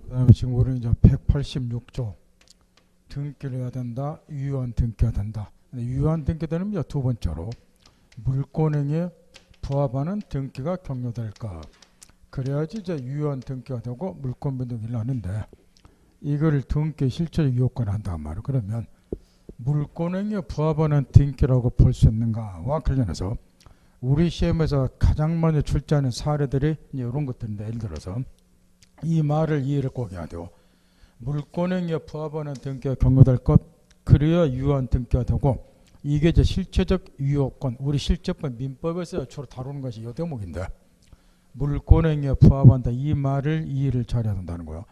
그다음에 지금 우리는 이제 186조 등기를 해야 된다, 유효한 등기해야 된다. 유효한 등기 되는 이제 두 번째로 물권행위에 부합하는 등기가 경료될까. 그래야지 이제 유효한 등기가 되고 물권 변동이 일어나는데 이거를 등기 실체적 유효권을 한단 말이에요. 그러면 물권행위에 부합하는 등기라고 볼 수 있는가와 관련해서 우리 시험에서 가장 먼저 출제하는 사례들이 이런 것들인데, 예를 들어서 이 말을 이해를 꼭 해야 돼요. 물권행위에 부합하는 등기가 경료될 것, 그래야 유효한 등기가 되고, 이게 이제 실체적 유효권, 우리 실제법 민법에서 주로 다루는 것이 이 대목인데, 물권행위에 부합한다, 이 말을 이해를 잘해야 된다는 거예요.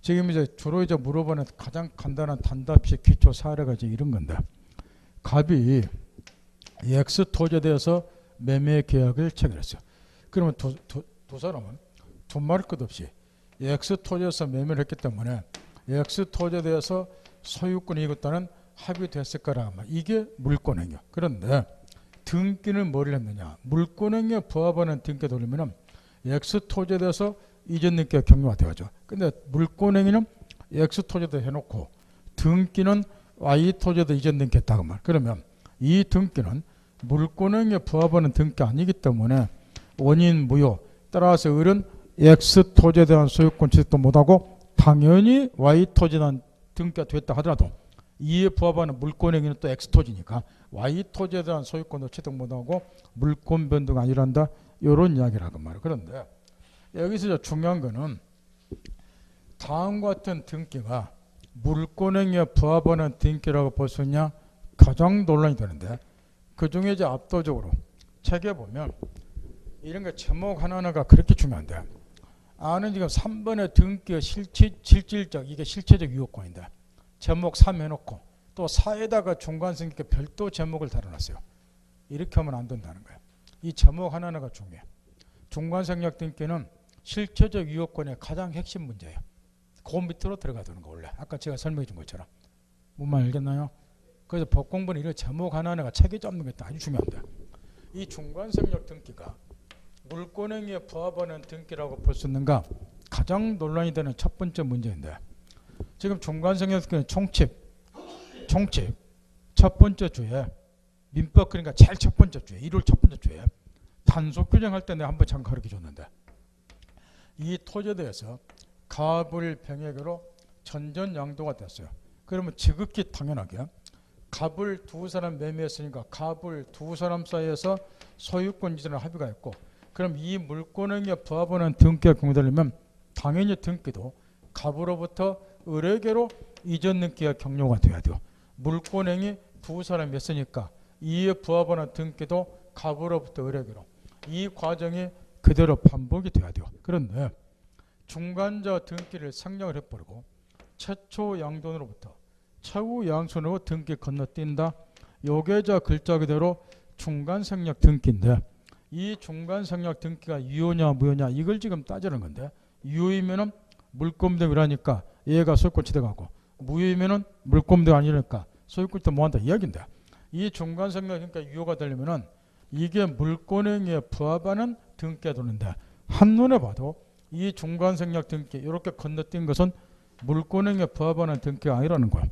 지금 이제 주로 이제 물어보는 가장 간단한 단답식 기초 사례가 이제 이런 건데, 갑이 X 토지에 대해서 매매 계약을 체결했어요. 그러면 두 사람은 돈 말할 것 없이 X 토지에서 매매를 했기 때문에 X 토지에 대해서 소유권이 있다는 합의됐을 거라. 이게 물권행위야. 그런데 등기는 뭐를 했느냐? 물권행위에 부합하는 등기가 돌리면은 X 토지에 대해서 이전 등기가 경료가 되어죠. 근데 물권행위는 X 토지에다 해놓고 등기는 Y 토지에다 이전 등기했다고 말. 그러면 이 등기는 물권행위에 부합하는 등기가 아니기 때문에 원인 무효. 따라서 을은 X 토지에 대한 소유권 취득도 못하고 당연히 Y 토지에 대한 등기가 됐다 하더라도 이에 부합하는 물권행위는 또 X 토지니까 Y 토지에 대한 소유권도 취득 못하고 물권 변동이 아니란다. 이런 이야기라고 말이에요. 그런데 여기서 중요한 거는 다음과 같은 등기가 물권행위에 부합하는 등기라고 볼 수 있냐? 가장 논란이 되는데, 그 중에 이제 압도적으로 책에 보면 이런 거 제목 하나하나가 그렇게 중요한데, 아는 지금 3번의 등기의 실질적, 이게 실체적 유효권인데 제목 3 해놓고 또 4에다가 중간성격에 별도 제목을 달아놨어요. 이렇게 하면 안 된다는 거예요. 이 제목 하나하나가 중요해요. 중간성격 등기는 실체적 유효권의 가장 핵심 문제예요. 그 밑으로 들어가는 거 원래. 아까 제가 설명해 준 것처럼. 뭔 말 알겠나요? 그래서 법 공부는 이런 제목 하나하나가 책에 잡는 게 아주 중요한데, 이 중간성격 등기가 물권행위에 부합하는 등기라고 볼 수 있는가? 가장 논란이 되는 첫 번째 문제인데, 지금 중간성격 등기는 총칙 첫 번째 주에 민법, 그러니까 제일 첫 번째 주에 1월 첫 번째 주에 단속 규정할 때 내가 한번 잠깐 가르쳐 줬는데, 이 토지에 대해서 갑을 병액으로 전전양도가 됐어요. 그러면 지극히 당연하게 갑을 두 사람 매매했으니까 갑을 두 사람 사이에서 소유권 이전을 합의가 했고, 그럼 이 물권행위에 부합하는 등기가 경료되려면 당연히 등기도 갑으로부터 을에게로 이전 등기가 경료가 돼야 돼요. 물권행위 두 사람이 했으니까 이에 부합하는 등기도 갑으로부터 을에게로, 이 과정이 그대로 반복이 돼야 돼요. 그런데 중간자 등기를 상정을 해버리고 최초 양돈으로부터 최후 양손으로 등기 건너뛴다. 요게 저 글자 그대로 중간성격 등기인데, 이 중간성격 등기가 유효냐 무효냐 이걸 지금 따지는 건데, 유효이면은 물권변동이라니까 얘가 소유권 취득하고, 무효이면은 물권변동이 아니니까 소유권 취득 못한다 이야기인데, 이 중간성격 등기가 유효가 되려면은 이게 물권행위에 부합하는 등기가 되는데, 한눈에 봐도 이 중간성격 등기 이렇게 건너뛴 것은 물권행위에 부합하는 등기가 아니라는 거야.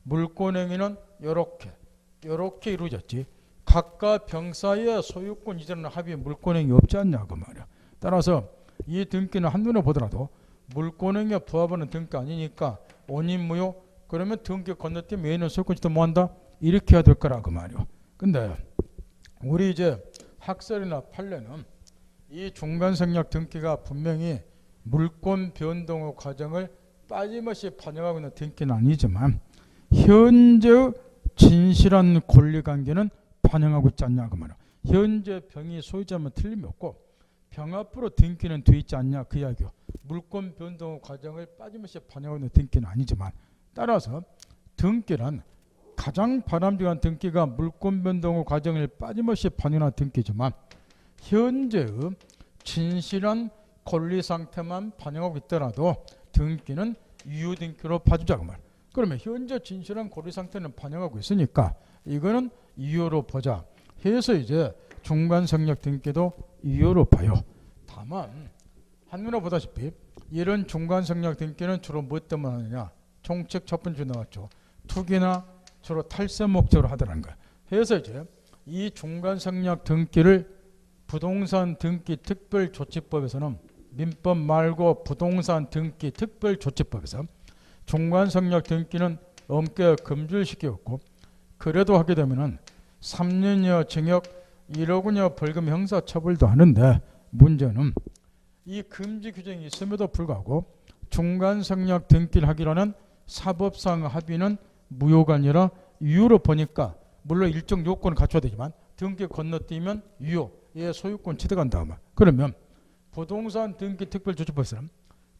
물권행위는 이렇게 이루어졌지, 각각 병사의 소유권 이전하는 합의에 물권행위 없지 않냐 그 말이야. 따라서 이 등기는 한눈에 보더라도 물권행위에 부합하는 등기가 아니니까 원인 무효. 그러면 등기 건너뛰면 얘는 소유권 취득 못한다 이렇게 해야 될 거라 그 말이야. 근데 우리 이제 학설이나 판례는 이 중간성격 등기가 분명히 물권 변동의 과정을 빠짐없이 반영하고 있는 등기는 아니지만 현재 진실한 권리관계는 반영하고 있지 않냐 그 말이야. 현재 병이 소유자면 틀림이 없고 병 앞으로 등기는 돼 있지 않냐 그 이야기요. 물권 변동의 과정을 빠짐없이 반영하고 있는 등기는 아니지만, 따라서 등기란 가장 바람직한 등기가 물권 변동의 과정을 빠짐없이 반영하는 등기지만 현재의 진실한 권리 상태만 반영하고 있더라도 등기는 유효 등기로 봐주자 그 말. 그러면 현재 진실한 권리 상태는 반영하고 있으니까 이거는 유효로 보자 해서 이제 중간성격 등기도 유효로 봐요. 다만 한눈에 보다시피 이런 중간성략 등기는 주로 뭐 때문에 하느냐? 총책 첫 번째 나왔죠. 투기나 주로 탈세 목적으로 하더라는 거야. 그래서 이제 이 중간성략 등기를 부동산 등기 특별조치법에서는 민법 말고 부동산 등기 특별조치법에서 중간성략 등기는 엄격하게 금지를 시켰고, 그래도 하게 되면은 3년여 징역 1억 원여 벌금 형사 처벌도 하는데, 문제는 이 금지 규정이 있음에도 불구하고 중간성략 등기를 하기로는 사법상 합의는 무효가 아니라 유효로 보니까, 물론 일정 요건을 갖춰야 되지만 등기 건너뛰면 유효, 예, 소유권 취득한다. 그러면 부동산 등기 특별조치법에서는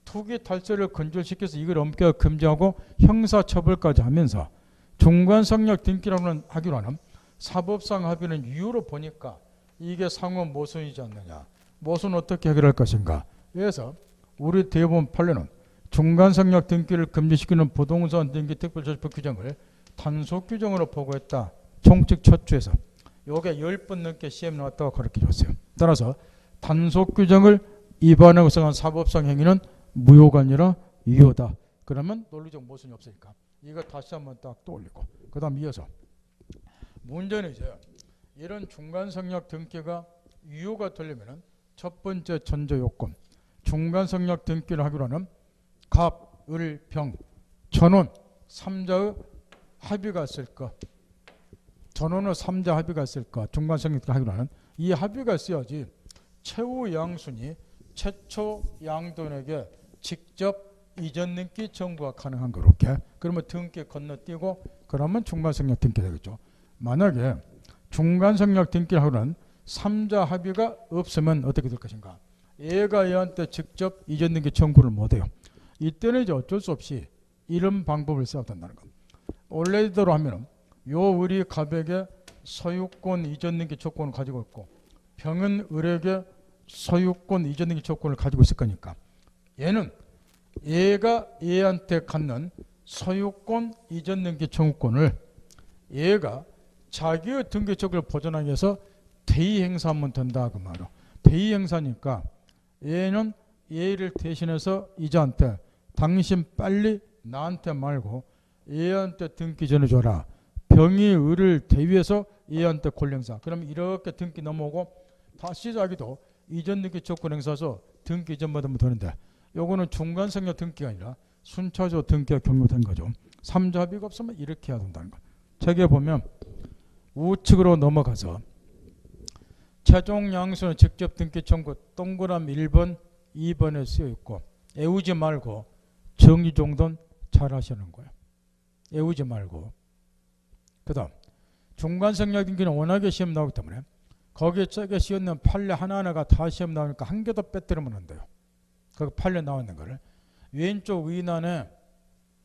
투기 탈세를 근절시켜서 이걸 엄격하게 금지하고 형사처벌까지 하면서 중간성략 등기라는 하기로는 사법상 합의는 유효로 보니까 이게 상호 모순이지 않느냐. 모순 어떻게 해결할 것인가. 그래서 우리 대법원 판례는 중간성략 등기를 금지시키는 부동산 등기 특별조치법 규정을 단속 규정으로 보고했다. 총칙 첫 주에서. 요게 10번 넘게 시험 나왔다고 가르쳐 줬어요. 따라서 단속 규정을 위반하고 성한 사법상 행위는 무효가 아니라 유효다. 그러면 논리적 모순이 없으니까 이거 다시 한번 딱 떠올리고, 그 다음 이어서 문제는 이제 이런 중간성략 등기가 유효가 되려면 첫 번째 전제 요건, 중간성략 등기를 하기로는 갑, 을, 병, 전원 3자의 합의가 있을 것, 전원의 3자 합의가 있을 것, 중간성략 등기 하기로는 이 합의가 있어야지 최후 양순이 최초 양도인에게 직접 이전 등기 청구가 가능한 거렇게. 그러면 등기 건너뛰고 그러면 중간성략 등기 되겠죠. 만약에 중간성략 등기를 하고는 3자 합의가 없으면 어떻게 될 것인가? 얘가 얘한테 직접 이전 등기 청구를 못해요. 이때는 이제 어쩔 수 없이 이런 방법을 써야 된다는 거. 원래대로 하면은 요 을이 갑에게 소유권 이전 등기 조건을 가지고 있고, 병은 을에게 소유권 이전 등기 조건을 가지고 있을 거니까 얘는 얘가 얘한테 갖는 소유권 이전 등기 청구권을 얘가 자기의 등기 조건을 보존하기 위해서 대의 행사하면 된다 그 말이야. 대의 행사니까 얘는 얘를 대신해서 이자한테 당신 빨리 나한테 말고 얘한테 등기 전해줘라. 병이 을을 대위해서 얘한테 권리행사. 그러면 이렇게 등기 넘어오고 다시 자기도 이전 등기 조건 행사해서 등기 이전 받으면 되는데, 요거는 중간성략 등기가 아니라 순차적으로 등기가 경료된 거죠. 3자 합의가 없으면 이렇게 해야 된다는 거. 책에 보면 우측으로 넘어가서 최종 양수는 직접 등기 청구 동그라미 1번, 2번에 쓰여 있고, 애우지 말고 정리 정도는 잘 하시는 거예요. 애우지 말고. 그 다음 중간성략 등기는 워낙에 시험 나오기 때문에 거기에 책에 씌어있는 판례 하나하나가 다 시험 나오니까 한 개도 빼뜨리면 안 돼요. 그 판례 나와 있는 거를 왼쪽 위난에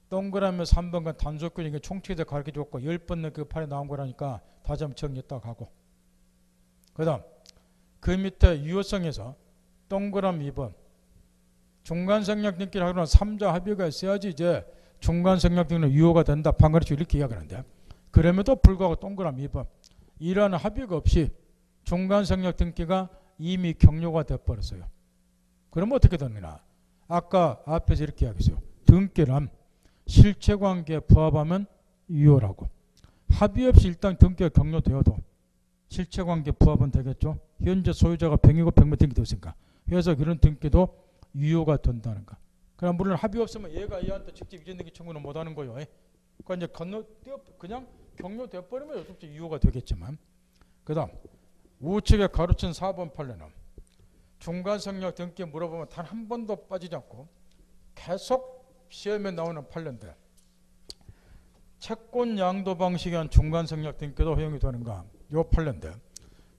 동그라미 3번간 단속규정이 총칙에서 가르쳐줬고 10번 그 판례 나온 거라니까 다시 한번 정리했다고 하고, 그 다음 그 밑에 유효성에서 동그라미 2번 중간성략 등기를 하거나 3자 합의가 있어야지 이제 중간성략 등기는 유효가 된다. 방가르쳐 이렇게 이야기하는데, 그럼에도 불구하고 동그라미 2번 이러한 합의가 없이 중간성략 등기가 이미 경료가 돼버렸어요. 그러면 어떻게 됩니까? 아까 앞에서 이렇게 이야기했어요. 등기란 실체관계에 부합하면 유효라고. 합의 없이 일단 등기가 경료되어도 실체관계에 부합은 되겠죠. 현재 소유자가 병이고 병면 등기되었으니까. 그래서 그런 등기도 유효가 된다는 거. 그럼 물론 합의 없으면 얘가 얘한테 직접 이전 등기 청구는 못하는 거예요. 그러니까 이제 건너뛰어 그냥 경료되어 버리면 어차피 유효가 되겠지만, 그 다음 우측에 가로친 4번 판례는 중간성략 등기 물어보면 단 한 번도 빠지지 않고 계속 시험에 나오는 판례인데, 채권 양도 방식에 한 중간성략 등기도 허용이 되는가? 요 판례인데,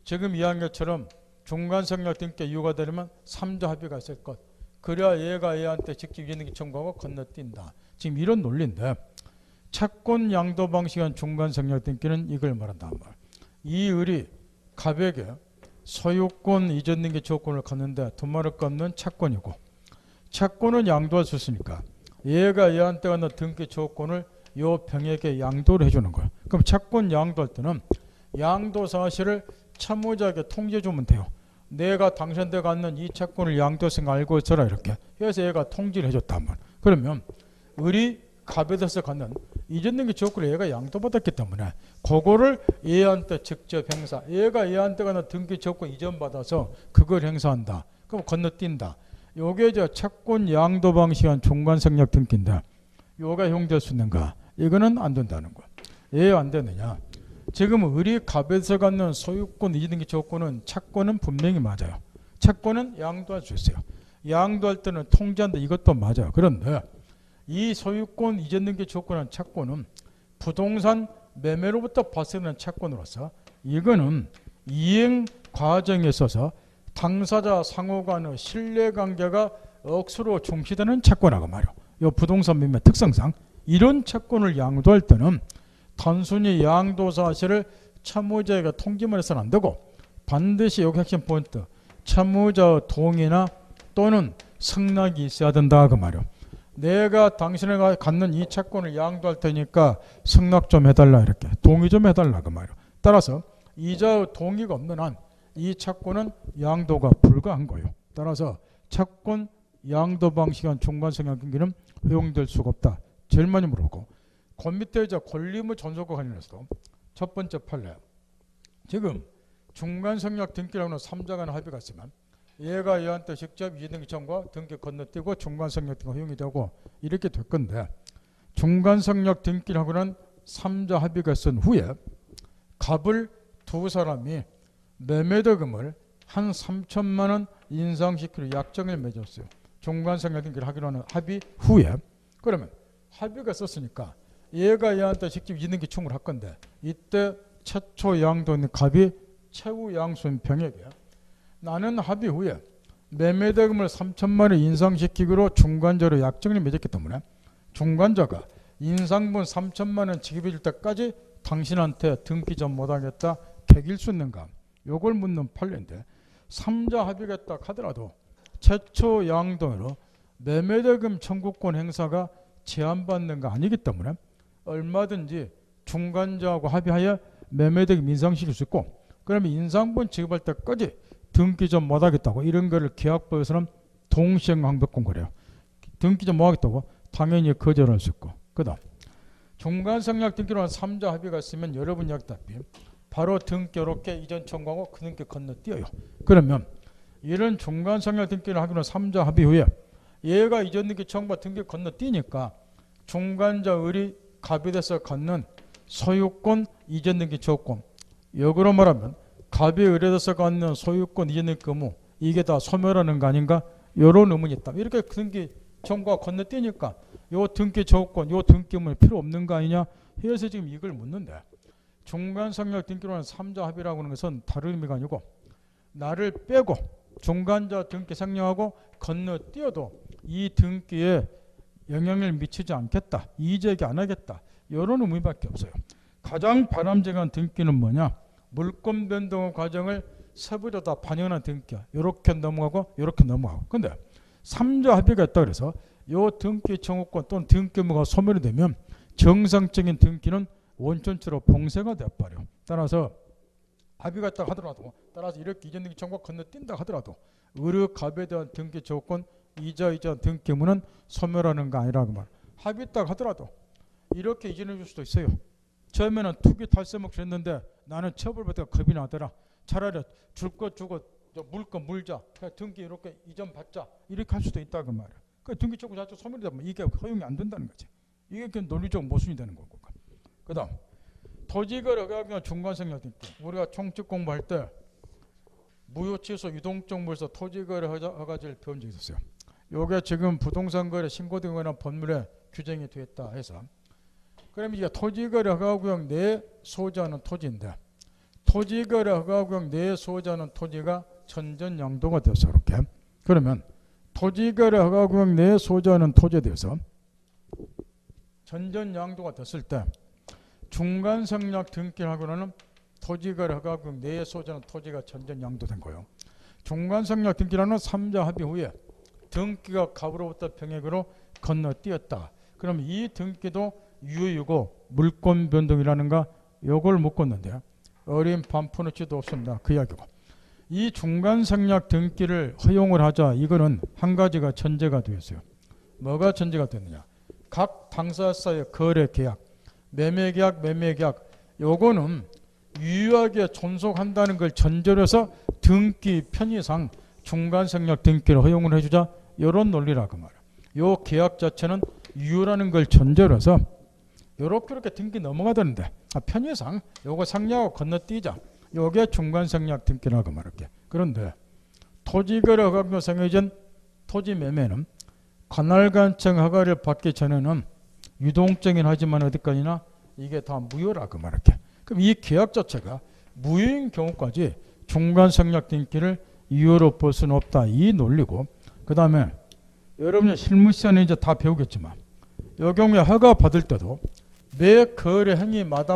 지금 이야기한 것처럼 중간성략 등기 유효가 되려면 3자 합의가 있을 것. 그래야 얘가 얘한테 직접 이전 등기 청구하고 건너뛴다. 지금 이런 논리인데, 채권 양도 방식에 한 중간성략 등기는 이걸 말한다. 이 을이 갑에게 소유권 이전 등기 조건을 갖는데 두말을 꺾는 채권이고, 채권은 양도할 수 있으니까 얘가 얘한테 갖는 등기 조건을 요 병에게 양도를 해주는 거예요. 그럼 채권 양도할 때는 양도 사실을 채무자에게 통지해 주면 돼요. 내가 당신한테 갖는 이 채권을 양도성 알고 있어라 이렇게 해서 얘가 통지를 해줬단 말. 그러면 을이 갑에 대해서 갖는 이전등기 조건을 얘가 양도받았기 때문에 그거를 얘한테 직접 행사, 얘가 얘한테 갖는 등기 조건 이전받아서 그걸 행사한다. 그럼 건너뛴다. 요게 저 채권 양도 방식한 중간성역 등기인데 요가 형될 수 있는가? 이거는 안 된다는 거야. 왜 안 되느냐? 지금 을이 갑에서 갖는 소유권 이전등기 조건은 채권은 분명히 맞아요. 채권은 양도할 수 있어요. 양도할 때는 통지한다. 이것도 맞아요. 그런데 이 소유권 이전등기 조건한 채권은 부동산 매매로부터 발생하는 채권으로서 이거는 이행 과정에 있어서 당사자 상호 간의 신뢰관계가 억수로 중시되는 채권하고 말이요. 이 부동산 매매 특성상 이런 채권을 양도할 때는 단순히 양도 사실을 채무자에게 통지만 해서는 안 되고 반드시 여기 핵심 포인트 채무자 동의나 또는 승낙이 있어야 된다 그 말이요. 내가 당신에게 갖는 이 채권을 양도할 테니까 승낙 좀 해달라 이렇게 동의 좀 해달라 그 말이요. 따라서 이자 동의가 없는 한 이 채권은 양도가 불가한 거예요. 따라서 채권 양도 방식한 중간성역 등기는 허용될 수가 없다. 제일 많이 물어보고 그 밑에 이제 권리의무 존속과 관련해서도 첫 번째 판례 지금 중간성역 등기라고는 3자 간의 합의가 있으면 얘가 얘한테 직접 이전등기 청구와 등기 건너뛰고 중간성역 등기가 허용이 되고 이렇게 될 건데 중간성역 등기라고는 3자 합의가 있은 후에 갑을 두 사람이 매매대금을 한 3천만 원 인상시키려 약정을 맺었어요. 중간성역 등기를 하기로 하는 합의 후에 그러면 합의가 있었으니까 얘가 얘한테 직접 이전등기 청구를 할 건데 이때 최초 양도는 갑이 최후 양수인 병에게 나는 합의 후에 매매대금을 3천만 원 인상시키기로 중간자로 약정을 맺었기 때문에 중간자가 인상분 3천만 원 지급해 줄 때까지 당신한테 등기 전 못하겠다 개길 수 있는가? 요걸 묻는 판례인데 3자 합의가 있다 하더라도 최초 양도로 매매대금 청구권 행사가 제한받는 거 아니기 때문에 얼마든지 중간자하고 합의하여 매매대금 인상시킬 수 있고 그러면 인상분 지급할 때까지 등기 전 못하겠다고 이런 거를 계약법에서는 동시행항백권 그래요. 등기 전 못하겠다고 당연히 거절할 수 있고 그 다음 중간성역 등기로 한 3자 합의가 있으면 여러분 이야기다시피 바로 등기 이렇게 이전 청구하고 그 등기 건너뛰어요. 그러면 이런 중간성역 등기를 하기로 3자 합의 후에 얘가 이전 등기 청구와 등기 건너뛰니까 중간자 을이 갑이 돼서 갖는 소유권 이전 등기 조건 역으로 말하면 갑이 을에 대해서 갖는 소유권 이전 등기 의무 이게 다 소멸하는 거 아닌가 이런 의문이 있다. 이렇게 등기 청구가 건너뛰니까 요 등기 조건 요 등기 의무는 필요 없는 거 아니냐 해서 지금 이걸 묻는데 중간성역 등기로는 3자 합의라고 하는 것은 다른 의미가 아니고 나를 빼고 중간자 등기 생략하고 건너뛰어도 이 등기에 영향을 미치지 않겠다. 이의제기 안 하겠다. 이런 의미밖에 없어요. 가장 바람직한 등기는 뭐냐? 물권 변동 과정을 세부적으로 다 반영하는 등기야. 이렇게 넘어가고 이렇게 넘어가고. 근데 3자 합의가 있다 그래서 이 등기 청구권 또는 등기 의무가 소멸이 되면 정상적인 등기는 원천적으로 봉쇄가 돼버려. 따라서 합의가 있다 하더라도 따라서 이렇게 이전 등기 청구가 건너뛴다 하더라도 의료갑에 대한 등기 조건 이자 등기 의무는 소멸하는 거 아니라고 말. 합의 있다 하더라도 이렇게 이전해 줄 수도 있어요. 처음에는 투기 탈세목 했는데 나는 처벌받다가 겁이 나더라. 차라리 줄 거 주고 물 거 물자. 등기 이렇게 이전 받자. 이렇게 할 수도 있다고 말이야. 그 등기 조건 자체 소멸이 되면 이게 허용이 안 된다는 거지. 이게 그 논리적 모순이 되는 거고. 그 다음 토지거래가 중간성역 등기. 우리가 총칙 공부할 때 무효취소 유동정보에서 토지거래 허가제를 배운 적이 있었어요. 요게 지금 부동산거래 신고등에 관한 법률에 규정이 되어 있다 해서 그럼 이제 토지거래 허가구역 내에 소유하는 토지인데 토지거래 허가구역 내에 소유하는 토지가 전전양도가 돼서 이렇게 그러면 토지거래 허가구역 내에 소유하는 토지에 대해서 전전양도가 됐을 때 중간성역 등기를 하고는 토지거래 허가구역 내에 소유하는 토지가 전전양도된 거예요. 중간성역 등기라는 3자 합의 후에 등기가 갑으로부터 병액으로 건너뛰었다. 그럼 이 등기도 유효이고 물권 변동이라는가 요걸 못 걷는데요. 어린 반푼어치도 없습니다. 그 이야기고 이 중간생략 등기를 허용을 하자. 이거는 한 가지가 전제가 되었어요. 뭐가 전제가 됐느냐? 각 당사자의 거래 계약, 매매 계약, 요거는 유효하게 존속한다는 걸 전제로 해서 등기 편의상 중간생략 등기를 허용을 해주자. 이런 논리라고 말이야. 요 계약 자체는 유효라는 걸 전제로 해서 요렇게 등기 넘어가던데 편의상 요거 상략하고 건너뛰자. 요게 중간생략 등기라고 말할게. 그런데 토지거래 허가가 정해진 토지 매매는 관할관청 허가를 받기 전에는 유동적이긴 하지만 어디까지나 이게 다 무효라고 말할게. 그럼 이 계약 자체가 무효인 경우까지 중간생략 등기를 유효로 볼 수는 없다. 이 논리고, 그 다음에 여러분이 실무 시간에 이제 다 배우겠지만 이 경우에 허가 받을 때도 매 거래 행위마다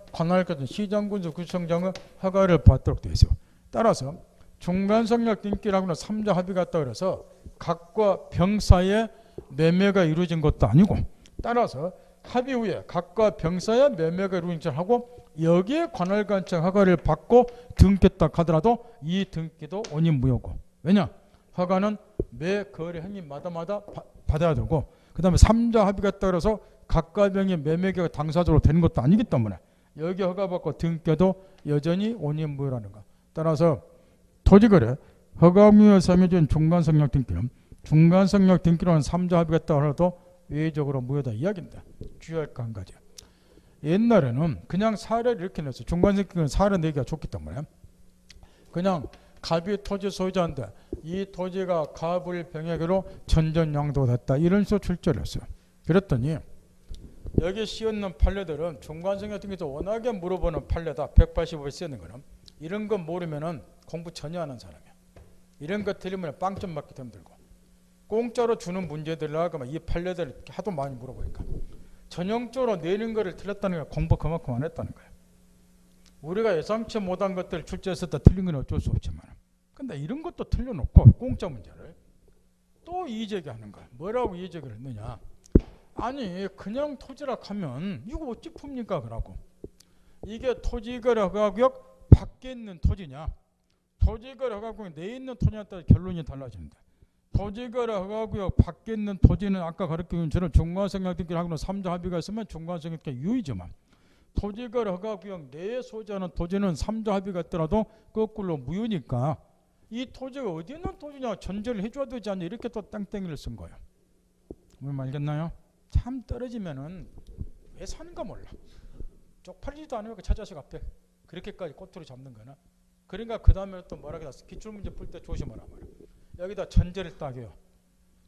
관할관청 시장군수 구청장의 허가를 받도록 되어 있어요. 따라서 중간생략 등기라고는 3자 합의가 있다고 해서 각과 병 사이에 매매가 이루어진 것도 아니고, 따라서 합의 후에 각과 병 사이에 매매가 이루어진 것을 하고 여기에 관할관청 허가를 받고 등기했다 하더라도 이 등기도 원인무효고. 왜냐? 허가는 매 거래 행위마다 받아야 되고, 그 다음에 3자 합의가 있다고 해서 각과 병의 매매가 당사자로 되는 것도 아니기 때문에 여기 허가받고 등기도 여전히 원인무효라는 거. 따라서 토지거래 허가무효 삼해준 중간생략 등기는 중간생략 등기로는 3자 합의가 있다고 하더라도 외적으로 무효다 이야기인데 주의할 거 한 가지. 옛날에는 그냥 사례를 이렇게 냈어요. 중간생략은 사례 내기가 좋기 때문에 그냥 갑이 토지 소유자인데 이 토지가 갑을 병에게로 전전양도됐다 이런 식으로 출제를 했어요. 그랬더니 여기 씌어있는 판례들은 중간생략 등기도 워낙에 물어보는 판례다. 185에 쓰는 거는 이런 거 모르면은 공부 전혀 안 하는 사람이야. 이런 거 틀리면 빵점 맞기 힘들고 공짜로 주는 문제들하고 이 판례들 하도 많이 물어보니까 전형적으로 내는 거를 틀렸다는 게 공부 그만큼 안 했다는 거예요. 우리가 예상치 못한 것들 출제했을 때 틀린 건 어쩔 수 없지만 근데 이런 것도 틀려놓고 공짜 문제를 또 이의제기하는 거야. 뭐라고 이의제기를 했느냐? 아니 그냥 토지라 하면 이거 어찌 풉니까? 그러고 이게 토지거래 허가구역 밖에 있는 토지냐 토지거래 허가구역 내에 있는 토지에 따라 결론이 달라집니다. 토지거래 허가구역 밖에 있는 토지는 아까 가르친 것처럼 중간생략 등기를 하고는 3자 합의가 있으면 중간생략 등기가 유의지만 토지거래 허가구역 내에 소지하는 토지는 3자 합의가 있더라도 거꾸로 무효니까 이 토지가 어디 있는 토지냐 전제를 해줘야 되지 않냐 이렇게 또 땡땡이를 쓴 거예요. 무슨 말겠나요? 참 떨어지면은 왜 사는가 몰라. 쪽팔리지도 않으면 저 자식 앞에 그렇게까지 꼬투리 잡는 거나. 그러니까 그 다음에 또 뭐라 그랬어. 기출문제 풀 때 조심하라 말이야. 여기다 전제를 딱 해요.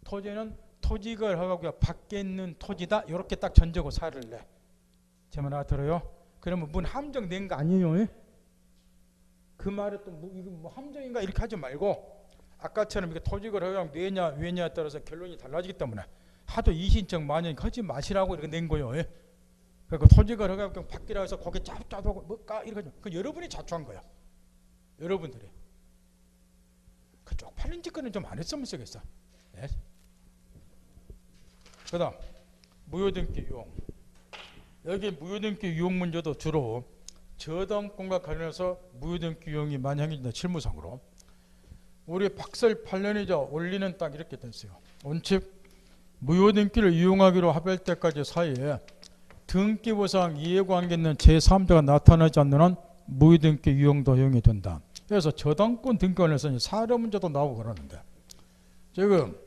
토지는 토지거래 허가구역 밖에 있는 토지다. 이렇게 딱 전제고 사를 내. 제 말 알아들어요? 그러면 문 함정 낸 거 아니에요? 그 말에 또 이거 뭐 함정인가 이렇게 하지 말고 아까처럼 이게 토지거래 허가구역 내냐 왜냐에 따라서 결론이 달라지기 때문에 하도 이신청 많이 하지 마시라고 이렇게 낸 거예요. 그러니까 토지거래 허가구역 밖이라 해서 거기 짜고 뭐까 이렇게 그 여러분이 자초한 거야. 여러분들이 그 쪽팔린 짓거리는 좀 안 했으면 쓰겠어. 네. 그다음 무효등기 유용. 여기 무효등기 유용 문제도 주로 저당권과 관련해서 무효등기 유용이 많이 생긴다. 실무상으로 우리 박설 8년이죠. 원리는 딱 이렇게 됐어요. 원칙 무효등기를 이용하기로 합의할 때까지 사이에 등기부상 이해관계 있는 제3자가 나타나지 않는 한 무효등기 유용도 허용이 된다. 그래서 저당권 등기 관련해서 사례 문제도 나오고 그러는데 지금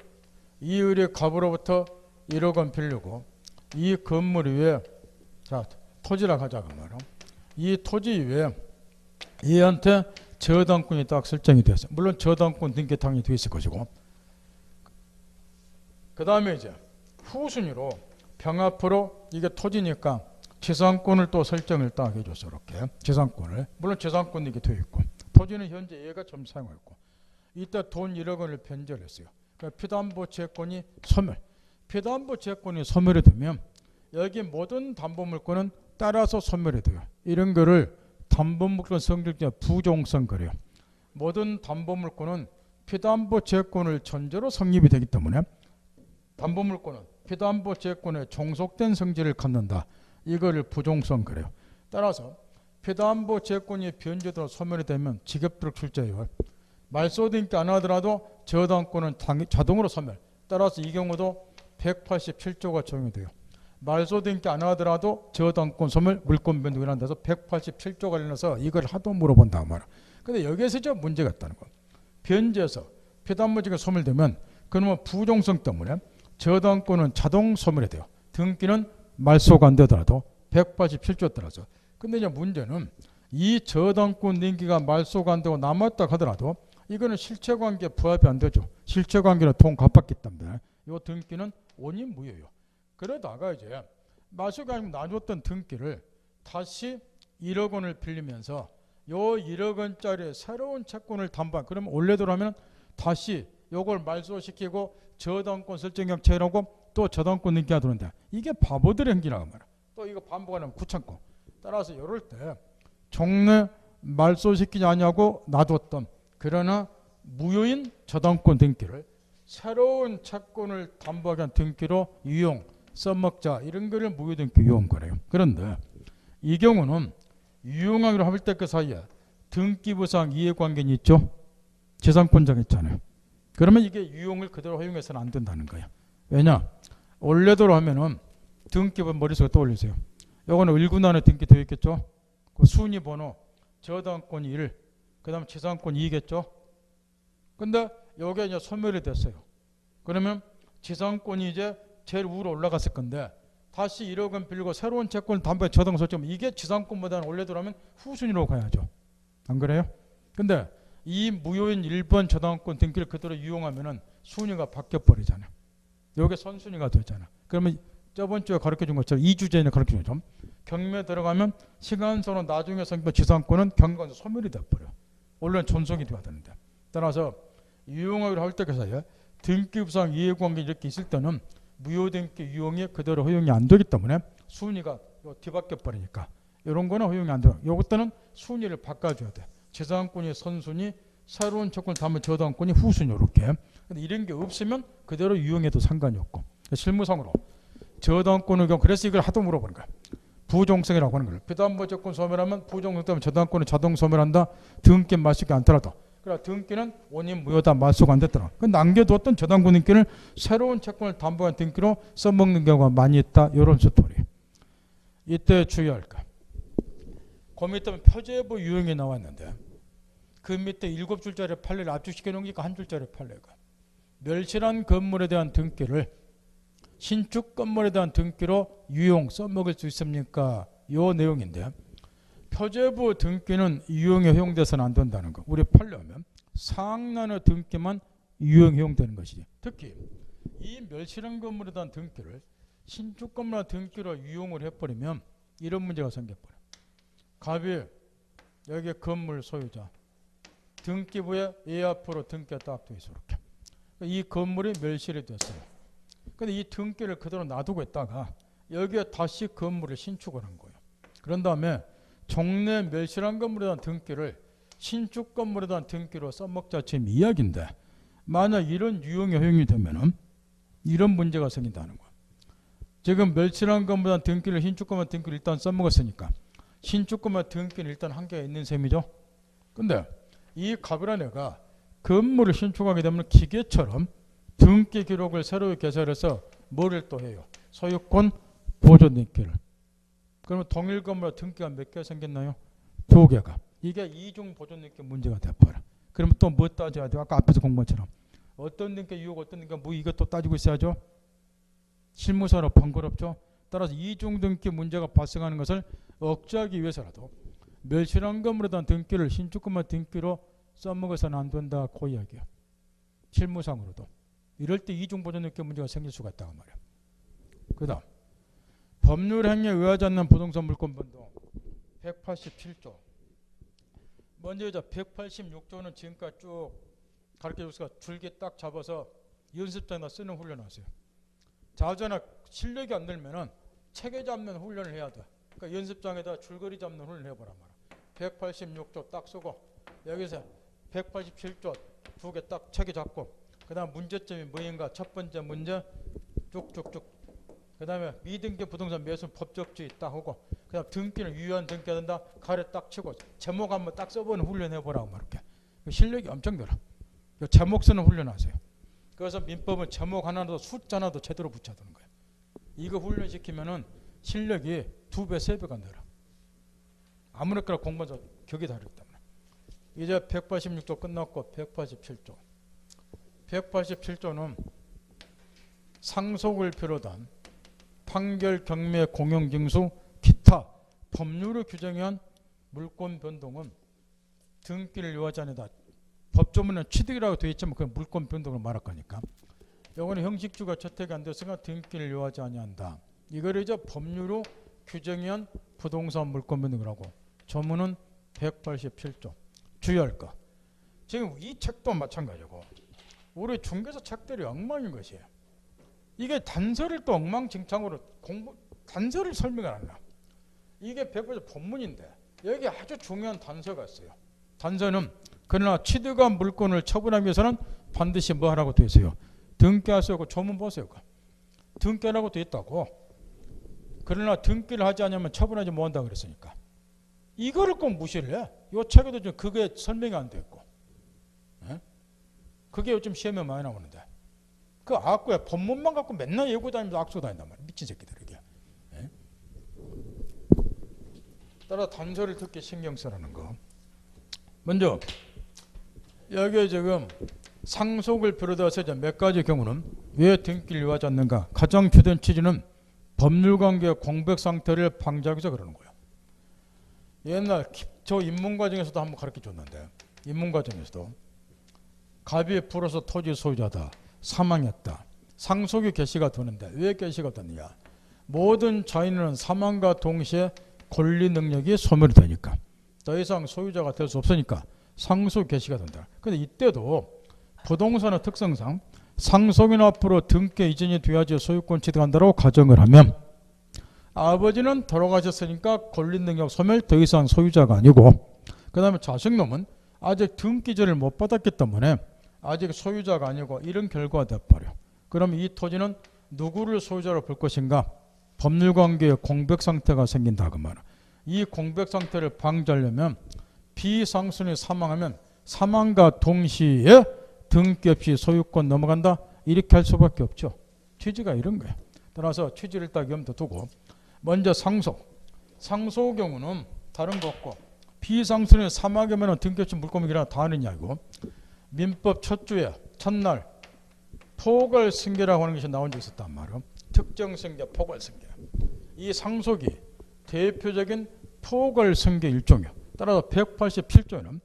이 을이 갑으로부터 1억 원 빌리고 이 건물 위에 자 토지라고 하자고 말이야. 이 토지 위에 얘한테 저당권이 딱 설정이 됐어요. 물론 저당권 등기 당연히 돼 있을 것이고 그 다음에 이제 후순위로 병 앞으로 이게 토지니까 재산권을 또 설정을 딱 해줬어. 이렇게 재산권을 물론 재산권 이게 되어 있고 토지는 현재 얘가 좀 사용하고 있고 이때 돈 1억 원을 변절했어요. 그러니까 피담보 채권이 소멸. 피담보 채권이 소멸이 되면 여기 모든 담보물권은 따라서 소멸이 돼요. 이런 거를 담보물권 성질자 부종성 그래요. 모든 담보물권은 피담보 채권을 전제로 성립이 되기 때문에 담보물권은 피담보 채권에 종속된 성질을 갖는다. 이거를 부종성 그래요. 따라서 피담보 채권이 변제되어 소멸이 되면 지급도록 출제해요. 말소등기 안 하더라도 저당권은 자동으로 소멸. 따라서 이 경우도 187조가 적용이 돼요. 말소등기 안 하더라도 저당권 소멸, 물권 변동이라는 데서 187조 관련해서 이걸 하도 물어본다고 말이야. 근데 여기에서 좀 문제가 있다는 거. 변제해서 피담보지가 소멸되면 그러면 부종성 때문에 저당권은 자동 소멸이 돼요. 등기는 말소가 안 되더라도 187조 따라서. 근데 이제 문제는 이 저당권 등기가 말소가 안 되고 남았다 하더라도 이거는 실체관계에 부합이 안 되죠. 실체관계는 돈 갚았기 때문에 이 등기는 원인 무효예요. 그러다가 이제 말소가 아니면 놔줬던 등기를 다시 1억 원을 빌리면서 요 1억 원짜리 새로운 채권을 담보한 그러면 원래대로 하면 다시 요걸 말소시키고 저당권 설정형 체결하고 또 저당권 등기가 들어온다. 이게 바보들의 행기라고 말이야. 또 이거 반복하면 귀찮고. 따라서 이럴 때 종래 말소시키지 않냐고 놔뒀던 그러나 무효인 저당권 등기를 새로운 채권을 담보하기 위한 등기로 유용, 써먹자 이런 거를 무효 등기 유용 거래요. 그런데 이 경우는 유용하기로 할 때 그 사이에 등기부상 이해관계는 있죠. 재산권자가 있잖아요. 그러면 이게 유용을 그대로 허용해서는 안 된다는 거예요. 왜냐? 원래대로 하면은 등기부 머릿속에 떠올리세요. 요거는 1군 안에 등기 되어 있겠죠. 그 순위 번호, 저당권 1, 그 다음에 재산권 2겠죠. 근데 요게 이제 소멸이 됐어요. 그러면 재산권이 이제 제일 위로 올라갔을 건데 다시 1억 원 빌리고 새로운 채권을 담보에 저당 설정 이게 재산권보다는 원래대로 하면 후순위로 가야죠. 안 그래요? 근데 이 무효인 1번 저당권 등기를 그대로 이용하면은 순위가 바뀌어 버리잖아요. 요게 선순위가 되잖아. 그러면 저번 주에 가르쳐 준 것처럼 이 주제에 가르쳐 준 것처럼 경매 들어가면 시간선으로 나중에 생긴 지상권은 경관에서 소멸이 돼 버려. 원래는 존속이 돼야 되는데. 따라서 유용하기로 할 때 그 사이에 등기부상 이해관계 이렇게 있을 때는 무효등기 유용이 그대로 허용이 안 되기 때문에 순위가 뒤바뀌어 버리니까 이런 거는 허용이 안 돼요. 요것들은 순위를 바꿔줘야 돼. 재산권이 선순위, 새로운 채권을 담은 저당권이 후순위 이렇게. 근데 이런 게 없으면 그대로 유용해도 상관이 없고. 실무상으로 저당권의 경우 그래서 이걸 하도 물어보는 거야. 부종성이라고 하는 거예요. 피담보 채권 소멸하면 부종성 때문에 저당권은 자동 소멸한다. 등기 말소가 않더라도. 그래 등기는 원인 무효다. 말소가 안 됐더라. 그 남겨두었던 저당권 등기를 새로운 채권을 담보한 등기로 써먹는 경우가 많이 있다. 이런 스토리. 이때 주의할 거. 그 밑에 표제부 유형이 나왔는데 그 밑에 7줄짜리 판례를 압축시켜 놓으니까 한 줄짜리 판례가 멸실한 건물에 대한 등기를 신축 건물에 대한 등기로 유용 써먹을 수 있습니까? 이 내용인데 표제부 등기는 유용에 허용돼서는 안 된다는 거. 우리 판례하면 상란의 등기만 유용에 허용되는 것이지. 특히 이 멸실한 건물에 대한 등기를 신축 건물에 대한 등기로 유용을 해버리면 이런 문제가 생겨버려. 갑이 여기 건물 소유자 등기부에 이 앞으로 등기가 딱 돼 있어 이렇게. 이 건물이 멸실이 됐어요. 근데 이 등기를 그대로 놔두고 있다가 여기에 다시 건물을 신축을 한 거예요. 그런 다음에 종래 멸실한 건물에 대한 등기를 신축 건물에 대한 등기로 써먹자 지금 이야기인데 만약 이런 유형이 허용이 되면은 이런 문제가 생긴다는 거예요. 지금 멸실한 건물에 대한 등기를 신축 건물에 대한 등기를 일단 써먹었으니까 신축 건물에 대한 등기는 일단 한계가 있는 셈이죠. 근데 이 갑이라는 애가 건물을 신축하게 되면 기계처럼 등기 기록을 새로 개설해서 뭐를 또 해요? 소유권 보존 등기를. 그러면 동일 건물에 등기가 몇 개 생겼나요? 2개가. 이게 이중 보존 등기 문제가 돼버려. 그러면 또 뭐 따져야 돼요? 아까 앞에서 공부한 것처럼. 어떤 등기 유효 어떤 등기가 뭐 이것도 따지고 있어야죠. 실무사로 번거롭죠. 따라서 이중 등기 문제가 발생하는 것을 억제하기 위해서라도 멸실한 건물에 대한 등기를 신축 건물 등기로 써먹어서는 안 된다. 그 이야기예요. 실무상으로도. 이럴 때 이중 보존 등기 문제가 생길 수가 있다고 말이에요. 그 다음 법률 행위에 의하지 않는 부동산 물권 변동 187조. 먼저 이제 186조는 지금까지 쭉 가르쳐 줬으니까 줄기 딱 잡아서 연습장에다 쓰는 훈련을 하세요. 자전에 실력이 안 늘면은 체계 잡는 훈련을 해야 돼. 그러니까 연습장에다 줄거리 잡는 훈련을 해보란 말이야. 186조 딱 쓰고 여기서 187조 2개 딱 체계 잡고 그 다음 문제점이 뭐인가 첫 번째 문제 쭉쭉쭉 그 다음에 미등기 부동산 매수 법적주의 딱 하고, 그 다음 등기는 유효한 등기가 된다. 가래 딱 치고 제목 한번 딱 써보는 훈련해보라고 이렇게. 실력이 엄청 늘어. 제목 쓰는 훈련하세요. 그래서 민법은 제목 하나도 숫자 하나도 제대로 붙여두는 거예요. 이거 훈련시키면은 실력이 2배, 3배가 늘어. 아무렇게나 공부해서 격이 다르기 때문에. 이제 186조 끝났고 187조. 187조는 상속을 비롯한 판결, 경매, 공용, 징수, 기타 법률을 규정한 물권 변동은 등기를 요하지 않는다. 법조문은 취득이라고 되어 있지만 그건 물권 변동을 말할 거니까. 이거는 형식주가 채택이 안 됐으니까 등기를 요하지 아니한다. 이걸 이제 법률로 규정한 부동산 물권 변동이라고. 조문은 187조. 주의할 거. 지금 이 책도 마찬가지고 우리 중개사 책들이 엉망인 것이에요. 이게 단서를 또 엉망진창으로 단서를 설명을 안 나. 이게 100% 본문인데 여기 아주 중요한 단서가 있어요. 단서는 그러나 취득한 물건을 처분하기 위해서는 반드시 뭐 하라고 되어 있어요. 등기하세요. 조문 보세요. 등기하라고 되어 있다고. 그러나 등기를 하지 않으면 처분하지 못한다 그랬으니까. 이거를 꼭 무시를 해. 이 책에도 좀 그게 설명이 안 되어 있고. 예? 그게 요즘 시험에 많이 나오는데. 그 악구야. 본문만 갖고 맨날 예고 다니면서 악수 다닌단 말이야. 미친 새끼들에게. 예? 따라 단서를 듣기 신경 쓰라는 거. 먼저 여기에 지금 상속을 비롯해서 이제 몇 가지 경우는 왜 등기를 요하지 않는가. 가장 주된 취지는 법률관계의 공백 상태를 방지하기 위해서 그러는 거예요. 옛날 저 입문과정에서도 한번 가르쳐줬는데 입문과정에서도 갑이 불어서 토지 소유자다. 사망했다. 상속이 개시가 되는데 왜 개시가 되느냐. 모든 자인은 사망과 동시에 권리 능력이 소멸이 되니까 더 이상 소유자가 될 수 없으니까 상속 개시가 된다. 그런데 이때도 부동산의 특성상 상속인 앞으로 등기 이전이 돼야지 소유권 취득한다고 가정을 하면 아버지는 돌아가셨으니까 권리 능력 소멸 더 이상 소유자가 아니고 그 다음에 자식놈은 아직 등기전을 못 받았기 때문에 아직 소유자가 아니고 이런 결과가 돼버려. 그럼 이 토지는 누구를 소유자로 볼 것인가. 법률관계의 공백 상태가 생긴다 그 말은. 이 공백 상태를 방지하려면 비상순이 사망하면 사망과 동시에 등기 없이 소유권 넘어간다. 이렇게 할 수밖에 없죠. 취지가 이런 거예요. 따라서 취지를 딱 염두 두고 먼저 상속. 상속의 경우는 다른 거 없고 비상순이 사망하면 등기 없이 물권이라 다 하는 이야기고 민법 첫 주에 첫날 포괄승계라고 하는 것이 나온 적이 있었단 말이에요. 특정승계, 포괄승계. 이 상속이 대표적인 포괄승계 일종이에요. 따라서 187조에는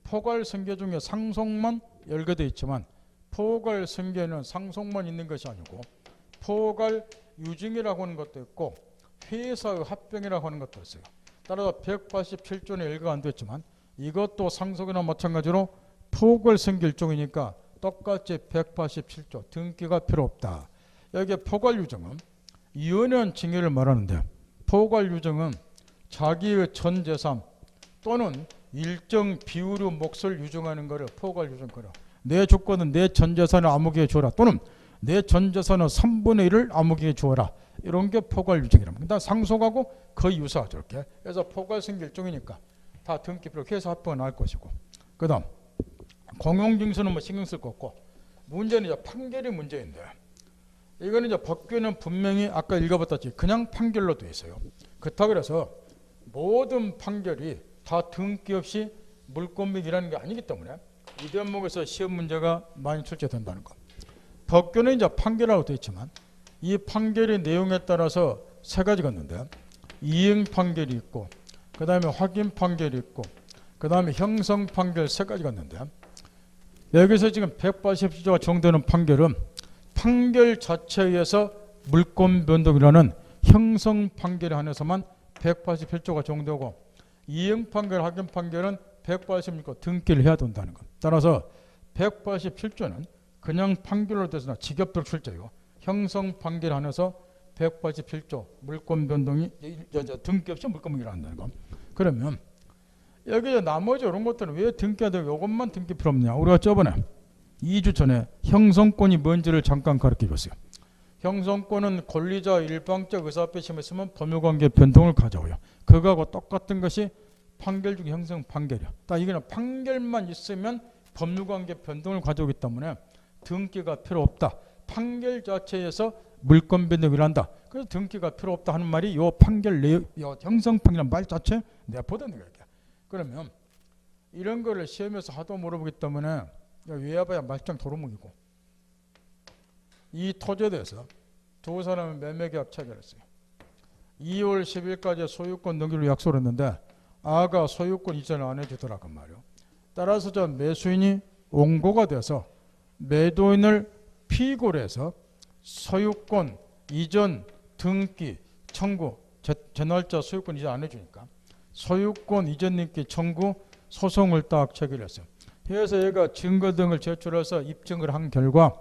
포괄승계 중에 상속만 열거되어 있지만 포괄승계는 상속만 있는 것이 아니고 포괄유증이라고 하는 것도 있고 회사의 합병이라고 하는 것도 있어요. 따라서 187조는 열거가 안 됐지만 이것도 상속이나 마찬가지로 포괄승계 일종이니까 똑같이 187조 등기가 필요 없다. 여기에 포괄유증은 이혼한 징계를 말하는데 포괄유증은 자기의 전 재산 또는 일정 비율의 몫을 유증하는 것을 포괄유증 거라. 내 조건은 내 전 재산을 아무에게 주어라 또는 내 전 재산의 3분의 1을 아무에게 주어라. 이런 게 포괄유증이랍니다. 그러니까 상속하고 거의 유사하죠. 이렇게. 그래서 포괄승계 일종이니까 다 등기 필요 회사 합병은 나을 것이고 그 다음 공용징수는 뭐 신경 쓸 거 없고 문제는 이제 판결이 문제인데 이거는 이제 법규는 분명히 아까 읽어봤다시피 그냥 판결로 되어 있어요. 그렇다 그래서 모든 판결이 다 등기 없이 물권명이라는 게 아니기 때문에 이 대목에서 시험 문제가 많이 출제된다는 거. 법규는 이제 판결이라고 되어 있지만 이 판결의 내용에 따라서 세 가지가 있는데 이행 판결이 있고 그 다음에 확인 판결이 있고 그 다음에 형성 판결 세 가지가 있는데 여기서 지금 187조가 정되는 판결은 판결 자체에 의해서 물권 변동이라는 형성 판결에 한해서만 187조가 정되고 이행 판결, 확인 판결은 186조 등기를 해야 된다는 것. 따라서 187조는 그냥 판결로 돼서나 직업적 출제요. 형성 판결에 한해서 187조 물권 변동이 등기 없이 물권 변동이 한다는 것. 그러면 여기 나머지 이런 것들은 왜 등기해야 되고 이것만 등기 필요 없냐. 우리가 저번에 2주 전에 형성권이 뭔지를 잠깐 가르쳐 줬어요. 형성권은 권리자 일방적 의사표심이 있으면 법률관계 변동을 가져와요. 그거하고 똑같은 것이 판결 중 형성 판결이야. 딱 이거는 판결만 있으면 법률관계 변동을 가져오기 때문에 등기가 필요 없다. 판결 자체에서 물권 변동을 한다. 그래서 등기가 필요 없다 하는 말이 요 판결 내용, 요 형성 판결이라는 말 자체 내가 보던 거야. 그러면 이런 거를 시험에서 하도 물어보기 때문에 외워봐야 말짱 도루묵이고, 이 토지에 대해서 두 사람은 매매계약 체결했어요. 2월 10일까지 소유권 넘기로 약속을 했는데 아가 소유권 이전을 안 해주더라고 말이요. 따라서 저 매수인이 원고가 돼서 매도인을 피고를 해서 소유권 이전 등기 청구, 전월자 소유권 이전 안 해주니까 소유권 이전 등기 청구 소송을 딱 체결했어요. 그래서 얘가 증거 등을 제출해서 입증을 한 결과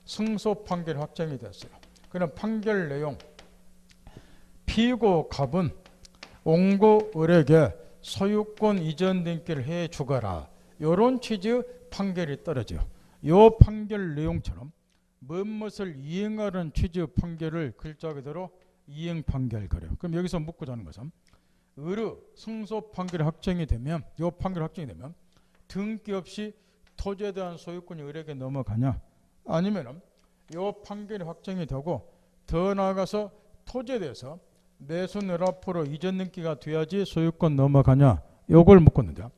승소 판결이 확정이 됐어요. 그런 판결 내용, 피고 갑은 원고을에게 소유권 이전 등기를 해 주거라. 이런 취지의 판결이 떨어져요. 이 판결 내용처럼 무엇을 이행하는 취지의 판결을 글자 그대로 이행 판결 그래요. 그럼 여기서 묻고자 하는 것은 의뢰 승소 판결이 확정이 되면, 이 판결이 확정이 되면 등기 없이 토지에 대한 소유권이 을에게 넘어가냐, 아니면은 이 판결이 확정이 되고 더 나아가서 토지에 대해서 매수늘 앞으로 이전 등기가 돼야지 소유권 넘어가냐, 요걸 묻고 있는데,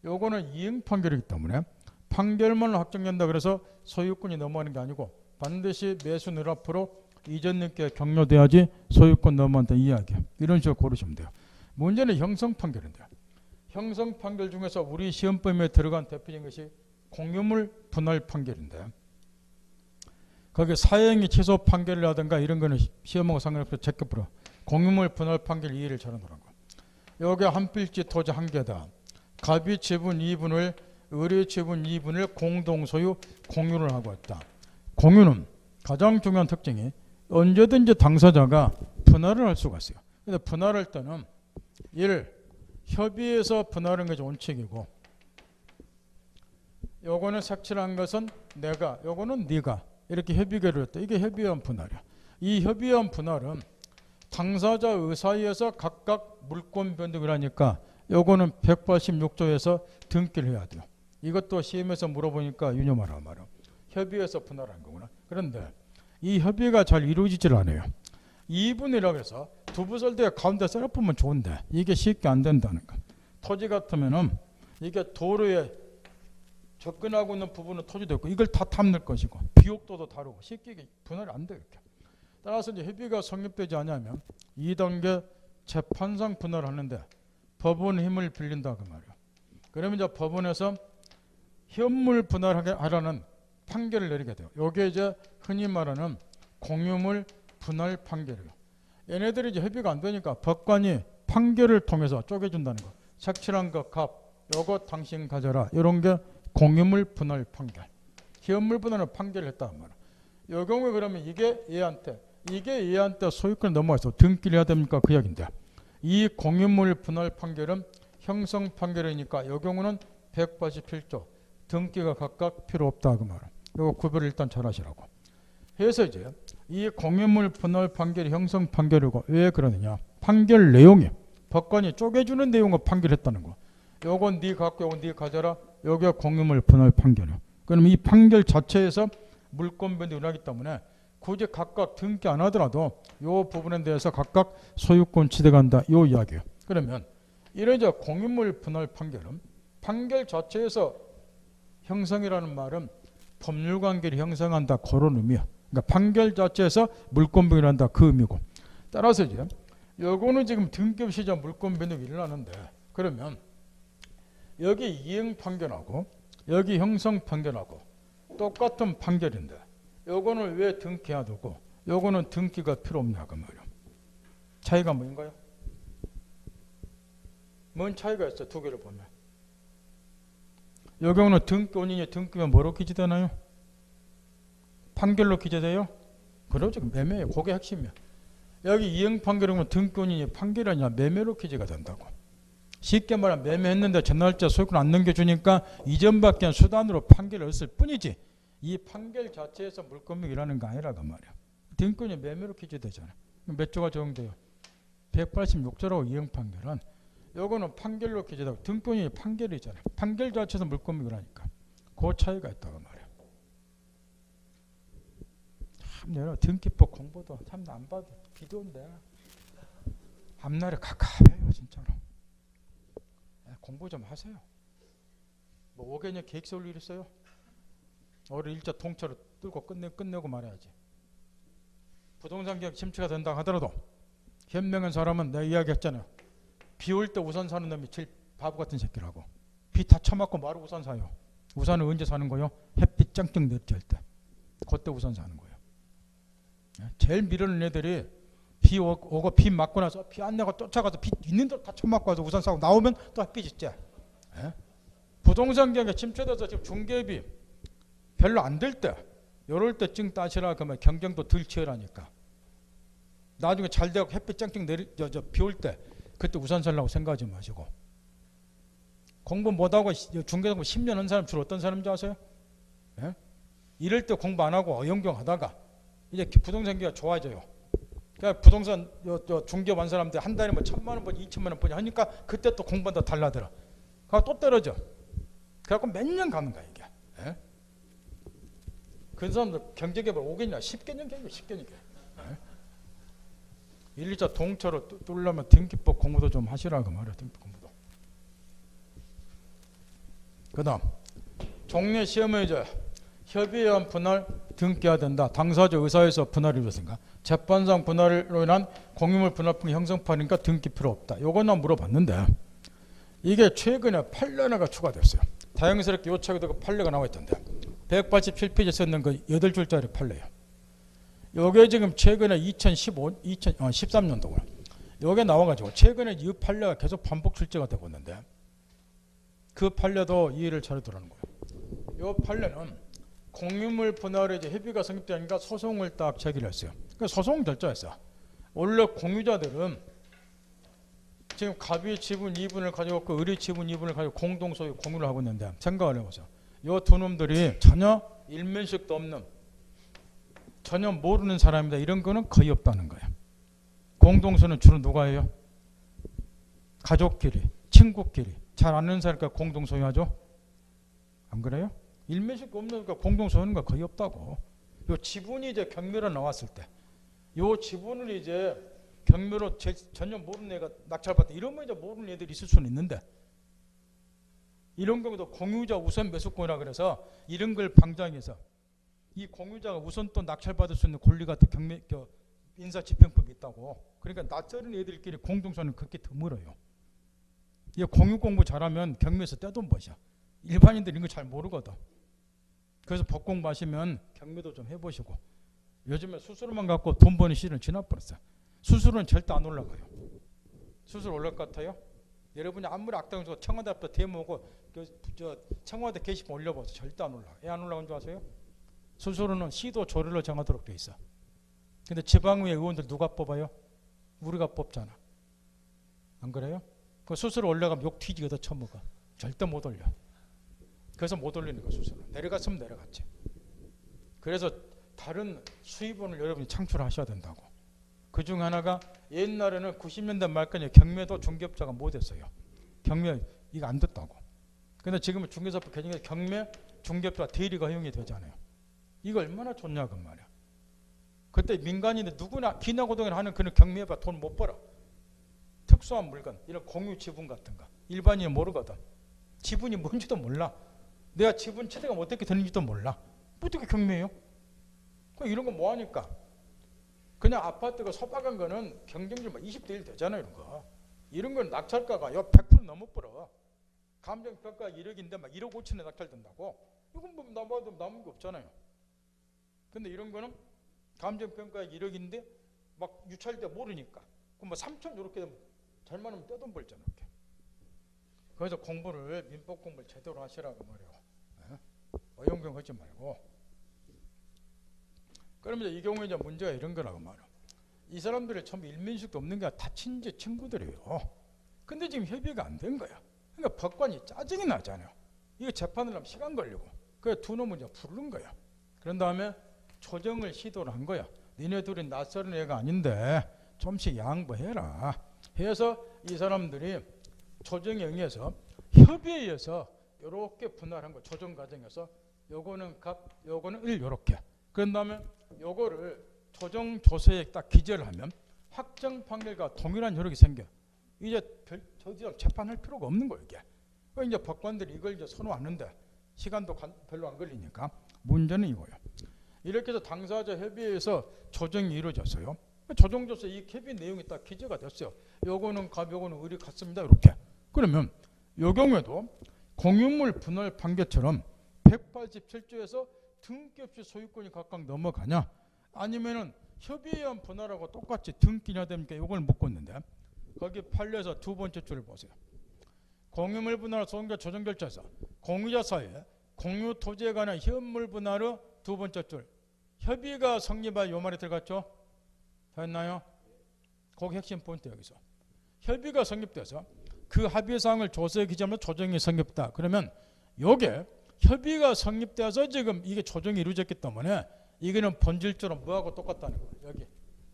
요거는 이행 판결이기 때문에 판결만 확정된다 그래서 소유권이 넘어가는 게 아니고 반드시 매수늘 앞으로 이전 등기가 격려돼야지 소유권 넘어간다 이야기예요. 이런 식으로 고르시면 돼요. 문제는 형성 판결인데, 형성 판결 중에서 우리 시험범위에 들어간 대표적인 것이 공유물 분할 판결인데, 거기 사형이 취소 판결이라든가 이런 거는 시험하고 상관없이 제껴버려. 공유물 분할 판결 이해를 잘하더라고. 여기 한 필지 토지 한 개다. 갑이 지분 2분을, 을의 지분 2분을 공동소유 공유를 하고 있다. 공유는 가장 중요한 특징이 언제든지 당사자가 분할을 할 수가 있어요. 근데 분할할 때는 1. 협의해서 분할하는 것이 원칙이고, 요거는 색칠한 것은 내가, 요거는 네가 이렇게 협의계를 했다. 이게 협의한 분할이야. 이 협의한 분할은 당사자 의사에서 각각 물권 변동을 하니까 요거는 186조에서 등기를 해야 돼요. 이것도 시험에서 물어보니까 유념하라 말이야. 협의해서 분할한 거구나. 그런데 이 협의가 잘 이루어지질 않아요. 2분이라고 해서 두 부설대 가운데 썰어보면 좋은데 이게 쉽게 안 된다는 거. 토지 같으면은 이게 도로에 접근하고 있는 부분은 토지도 있고 이걸 다 탐낼 것이고 비옥도도 다르고 쉽게 분할이 안 돼요. 이렇게. 따라서 이제 협의가 성립되지 않으면 2단계 재판상 분할을 하는데 법원 힘을 빌린다 그 말이에요. 그러면 이제 법원에서 현물 분할하게 하라는 판결을 내리게 돼요. 이게 이제 흔히 말하는 공유물 분할 판결이에요. 얘네들이 이제 협의가 안 되니까 법관이 판결을 통해서 쪼개준다는 거. 색칠한 거 값, 요거 당신 가져라. 이런 게 공유물 분할 판결. 현물 분할은 판결을 했다 말이야. 요 경우에 그러면 이게 얘한테 소유권이 넘어가서 등기를 해야 됩니까? 그 이야기인데, 이 공유물 분할 판결은 형성 판결이니까 이 경우는 187조 등기가 각각 필요 없다 그 말은. 이거 구별을 일단 잘 하시라고. 해서 이제 이 공유물 분할 판결이 형성 판결이고, 왜 그러느냐? 판결 내용이 법관이 쪼개주는 내용을 판결했다는 거. 요건 네 갖고 요건 네 가져라. 요게 공유물 분할 판결이야. 그럼 이 판결 자체에서 물권 변동이 일어나기 때문에 굳이 각각 등기 안 하더라도 요 부분에 대해서 각각 소유권 취득한다 요 이야기예요. 그러면 이런 이제 공유물 분할 판결은 판결 자체에서 형성이라는 말은 법률관계를 형성한다 그런 의미야. 그러니까 판결 자체에서 물권 변동이 일어난다 그 의미고, 따라서 이제 요거는 지금 등기 없이 물권 변동이 일어나는데, 그러면 여기 이행 판결하고 여기 형성 판결하고 똑같은 판결인데 요거는 왜 등기해야 되고 요거는 등기가 필요 없냐 그 말이야. 차이가 뭔가요? 뭔 차이가 있어? 두 개를 보면 요 경우는 등기 원인이 등기면 뭐로 기재되나요? 판결로 기재돼요? 그러죠. 매매예요. 그게 핵심이야. 여기 이행 판결이면 등기 원인이 판결이 아니라 매매로 기재가 된다고. 쉽게 말하면 매매했는데 전날짜 소유권 안 넘겨주니까 이전밖에 수단으로 판결을 했을 뿐이지 이 판결 자체에서 물권명이라는 거 아니라 그 말이야. 등기권이 매매로 기재되잖아요. 몇 조가 적용돼요? 186조라고 이행 판결은. 요거는 판결로 기재되고 등기권이 판결이잖아요. 판결 자체에서 물권미라니까. 그 차이가 있다고 말이에요. 참 내가 등기법 공부도 참 안 봐도 비도인데 앞날에 갑갑해요 진짜로. 공부 좀 하세요. 뭐 5개년 계획 세울 일 있어요? 올해 일자 통째로 뚫고 끝내고 말해야지. 부동산 계약 침체가 된다 하더라도 현명한 사람은 내가 이야기했잖아요. 비 올 때 우산 사는 놈이 제일 바보 같은 새끼라고. 비 다 쳐맞고 바로 우산 사요. 우산은 언제 사는 거요? 햇빛 짱짱 내릴 때. 그때 우산 사는 거예요. 제일 미루는 애들이 비 오고 비 맞고 나서 비 안 내고 쫓아가서 비 있는 대로 다 쳐맞고 와서 우산 사고 나오면 또 햇빛 있지. 부동산 계약에 침체돼서 지금 중개비 별로 안 될 때 이럴 때쯤 따시라 그러면 경쟁도 덜 치열하니까 나중에 잘 되고 햇빛 짱짱 비 올 때 그때 우산 살라고 생각하지 마시고. 공부 못하고 중개공부 10년 한 사람 주로 어떤 사람인지 아세요? 이럴 때 공부 안 하고 어영경 하다가 이제 부동산 계약 좋아져요. 그러니까 부동산 중개업 한 사람들 한 달에 뭐 1,000만 원 버니 2천만 원 버니 하니까 그때 또 공부한다 달라들어. 그래서 또 떨어져. 그래갖고 몇 년 가는 거야 이게. 그 사람들 경제개발 5개년 10개년 계획 10개년 계획. 1, 2차 동처로 뚫려면 등기법 공부도 좀 하시라고 말이야. 등기법 공부도. 그 다음 종례 시험에 이제 협의에 의한 분할 등기해야 된다. 당사자 의사에서 분할이 이루어진가. 재판상 분할로 인한 공유물 분할품이 형성판이니까 등기 필요 없다. 요건 난 물어봤는데 이게 최근에 판례가 추가됐어요. 다행스럽게 요착이 되고 판례가 나와 있던데 187페이지에 썼는 그 8줄짜리 판례예요. 요게 지금 최근에 2013년도구나. 요게 나와가지고 최근에 이 판례가 계속 반복 출제가 되고 있는데 그 판례도 이해를 잘 들어는 거예요. 요 판례는 공유물 분할에 이제 협의가 성립되니까 소송을 딱 제기를 했어요. 그러니까 소송 결정했어. 원래 공유자들은 지금 갑의 지분 2분을 가지고 있고 을의 지분 2분을 가지고 공동 소유 공유를 하고 있는데 생각을 해보세요. 요 두 놈들이 전혀 일면식도 없는 전혀 모르는 사람이다. 이런 거는 거의 없다는 거예요. 공동소유는 주로 누가 해요? 가족끼리, 친구끼리 잘 아는 사람과 공동 소유하죠. 안 그래요? 일면식도 없는 거 공동 소유하는 거 거의 없다고. 요 지분이 이제 경매로 나왔을 때, 요 지분을 이제 경매로 전혀 모르는 애가 낙찰받다 이러면 이제 모르는 애들이 있을 수는 있는데 이런 경우도 공유자 우선 매수권이라 그래서 이런 걸 방장해서 이 공유자가 우선 또 낙찰받을 수 있는 권리가 또 경매 인사집행법이 있다고. 그러니까 낯설은 애들끼리 공동소유는 그렇게 드물어요. 이 공유 공부 잘하면 경매에서 떼돈 버셔. 일반인들이 이런 거 잘 모르거든. 그래서 법 공부하시면 경매도 좀 해보시고. 요즘에 수수료만 갖고 돈 버는 시대는 지나버렸어. 수수료는 절대 안 올라가요. 수수료 올라갈 것 같아요? 여러분이 아무리 악당에서 청와대 앞에 대모고 청와대 게시판 올려봐서 절대 안 올라가. 왜 안 올라가는 줄 아세요? 수수료는 시도 조례로 정하도록 돼 있어. 근데 지방의회 의원들 누가 뽑아요? 우리가 뽑잖아. 안 그래요? 그 수수료 올라가면 욕 튀지게 더 처먹어. 절대 못 올려. 그래서 못 올리는 거 수수료. 내려갔으면 내려갔지. 그래서 다른 수입원을 여러분이 창출하셔야 된다고. 그 중 하나가 옛날에는 90년대 말까지 경매도 중개업자가 못했어요. 경매 이거 안 됐다고. 근데 지금은 중개사법 개정에서 경매 중개업자 대리가 허용이 되잖아요. 이거 얼마나 좋냐 그 말이야. 그때 민간인데 누구나 기나고동을 하는 그런 경매해봐 돈 못 벌어. 특수한 물건 이런 공유 지분 같은 거 일반인이 모르거든. 지분이 뭔지도 몰라. 내가 지분 취득가 어떻게 되는지도 몰라. 어떻게 경매해요? 이런 거 뭐 하니까? 그냥 아파트가 소박한 거는 경쟁률 20대 1 되잖아요. 이런 거. 이런 건 낙찰가가 100% 넘어 벌어. 감정평가 1억인데 막 1억 5천에 낙찰된다고? 이건 뭐 남은 게 없잖아요. 근데 이런 거는 감정평가 1억인데 막 유찰돼 모르니까. 그럼 뭐 3천 이렇게 되면 잘만하면 떼돈 벌잖아. 이렇게. 그래서 공부를 민법 공부를 제대로 하시라고 말이에요. 어영경 하지 말고. 그러면 이 경우에 이제 문제가 이런 거라고 말이야. 이 사람들이 처음 일면식도 없는 게 다 친지 친구들이에요. 근데 지금 협의가 안 된 거야. 그러니까 법관이 짜증이 나잖아요. 이거 재판을 하면 시간 걸리고. 그래서 두 놈을 이제 부른 거야. 그런 다음에 조정을 시도를 한 거야. 니네 둘이 낯설은 애가 아닌데 좀씩 양보해라 해서 이 사람들이 조정에 응해서 협의에 의해서 이렇게 분할한 거. 조정 과정에서 요거는 각 요거는 1 요렇게. 그런 다음에 요거를 조정 조서에 딱 기재를 하면 확정 판결과 동일한 효력이 생겨. 이제 더 이상 재판할 필요가 없는 거예요, 이게. 이제 법관들이 이걸 이제 선호하는데 시간도 별로 안 걸리니까 문제는 이거예요. 이렇게 해서 당사자 협의에서 조정이 이루어졌어요. 조정조서 이 협의 내용이 딱 기재가 됐어요. 요거는 갑, 요거는 을이 같습니다. 이렇게. 그러면 요 경우에도 공유물 분할 판결처럼 187조에서 등기 없이 소유권이 각각 넘어가냐, 아니면은 협의에 의한 분할하고 똑같이 등기냐 됩니까? 이걸 묻고 있는데 거기 판례에서 두 번째 줄을 보세요. 공유물 분할 소유권 조정 결정에서 공유자 사이에 공유 토지에 관한 현물 분할의 두 번째 줄, 협의가 성립할 요 말이 들어갔죠? 됐나요? 거기 핵심 포인트 여기서. 협의가 성립돼서 그 합의사항을 조서에 기재하면 조정이 성립다. 그러면 요게 협의가 성립돼서 지금 이게 조정이 이루어졌기 때문에 이거는 본질적으로 뭐하고 똑같다는 거예요. 여기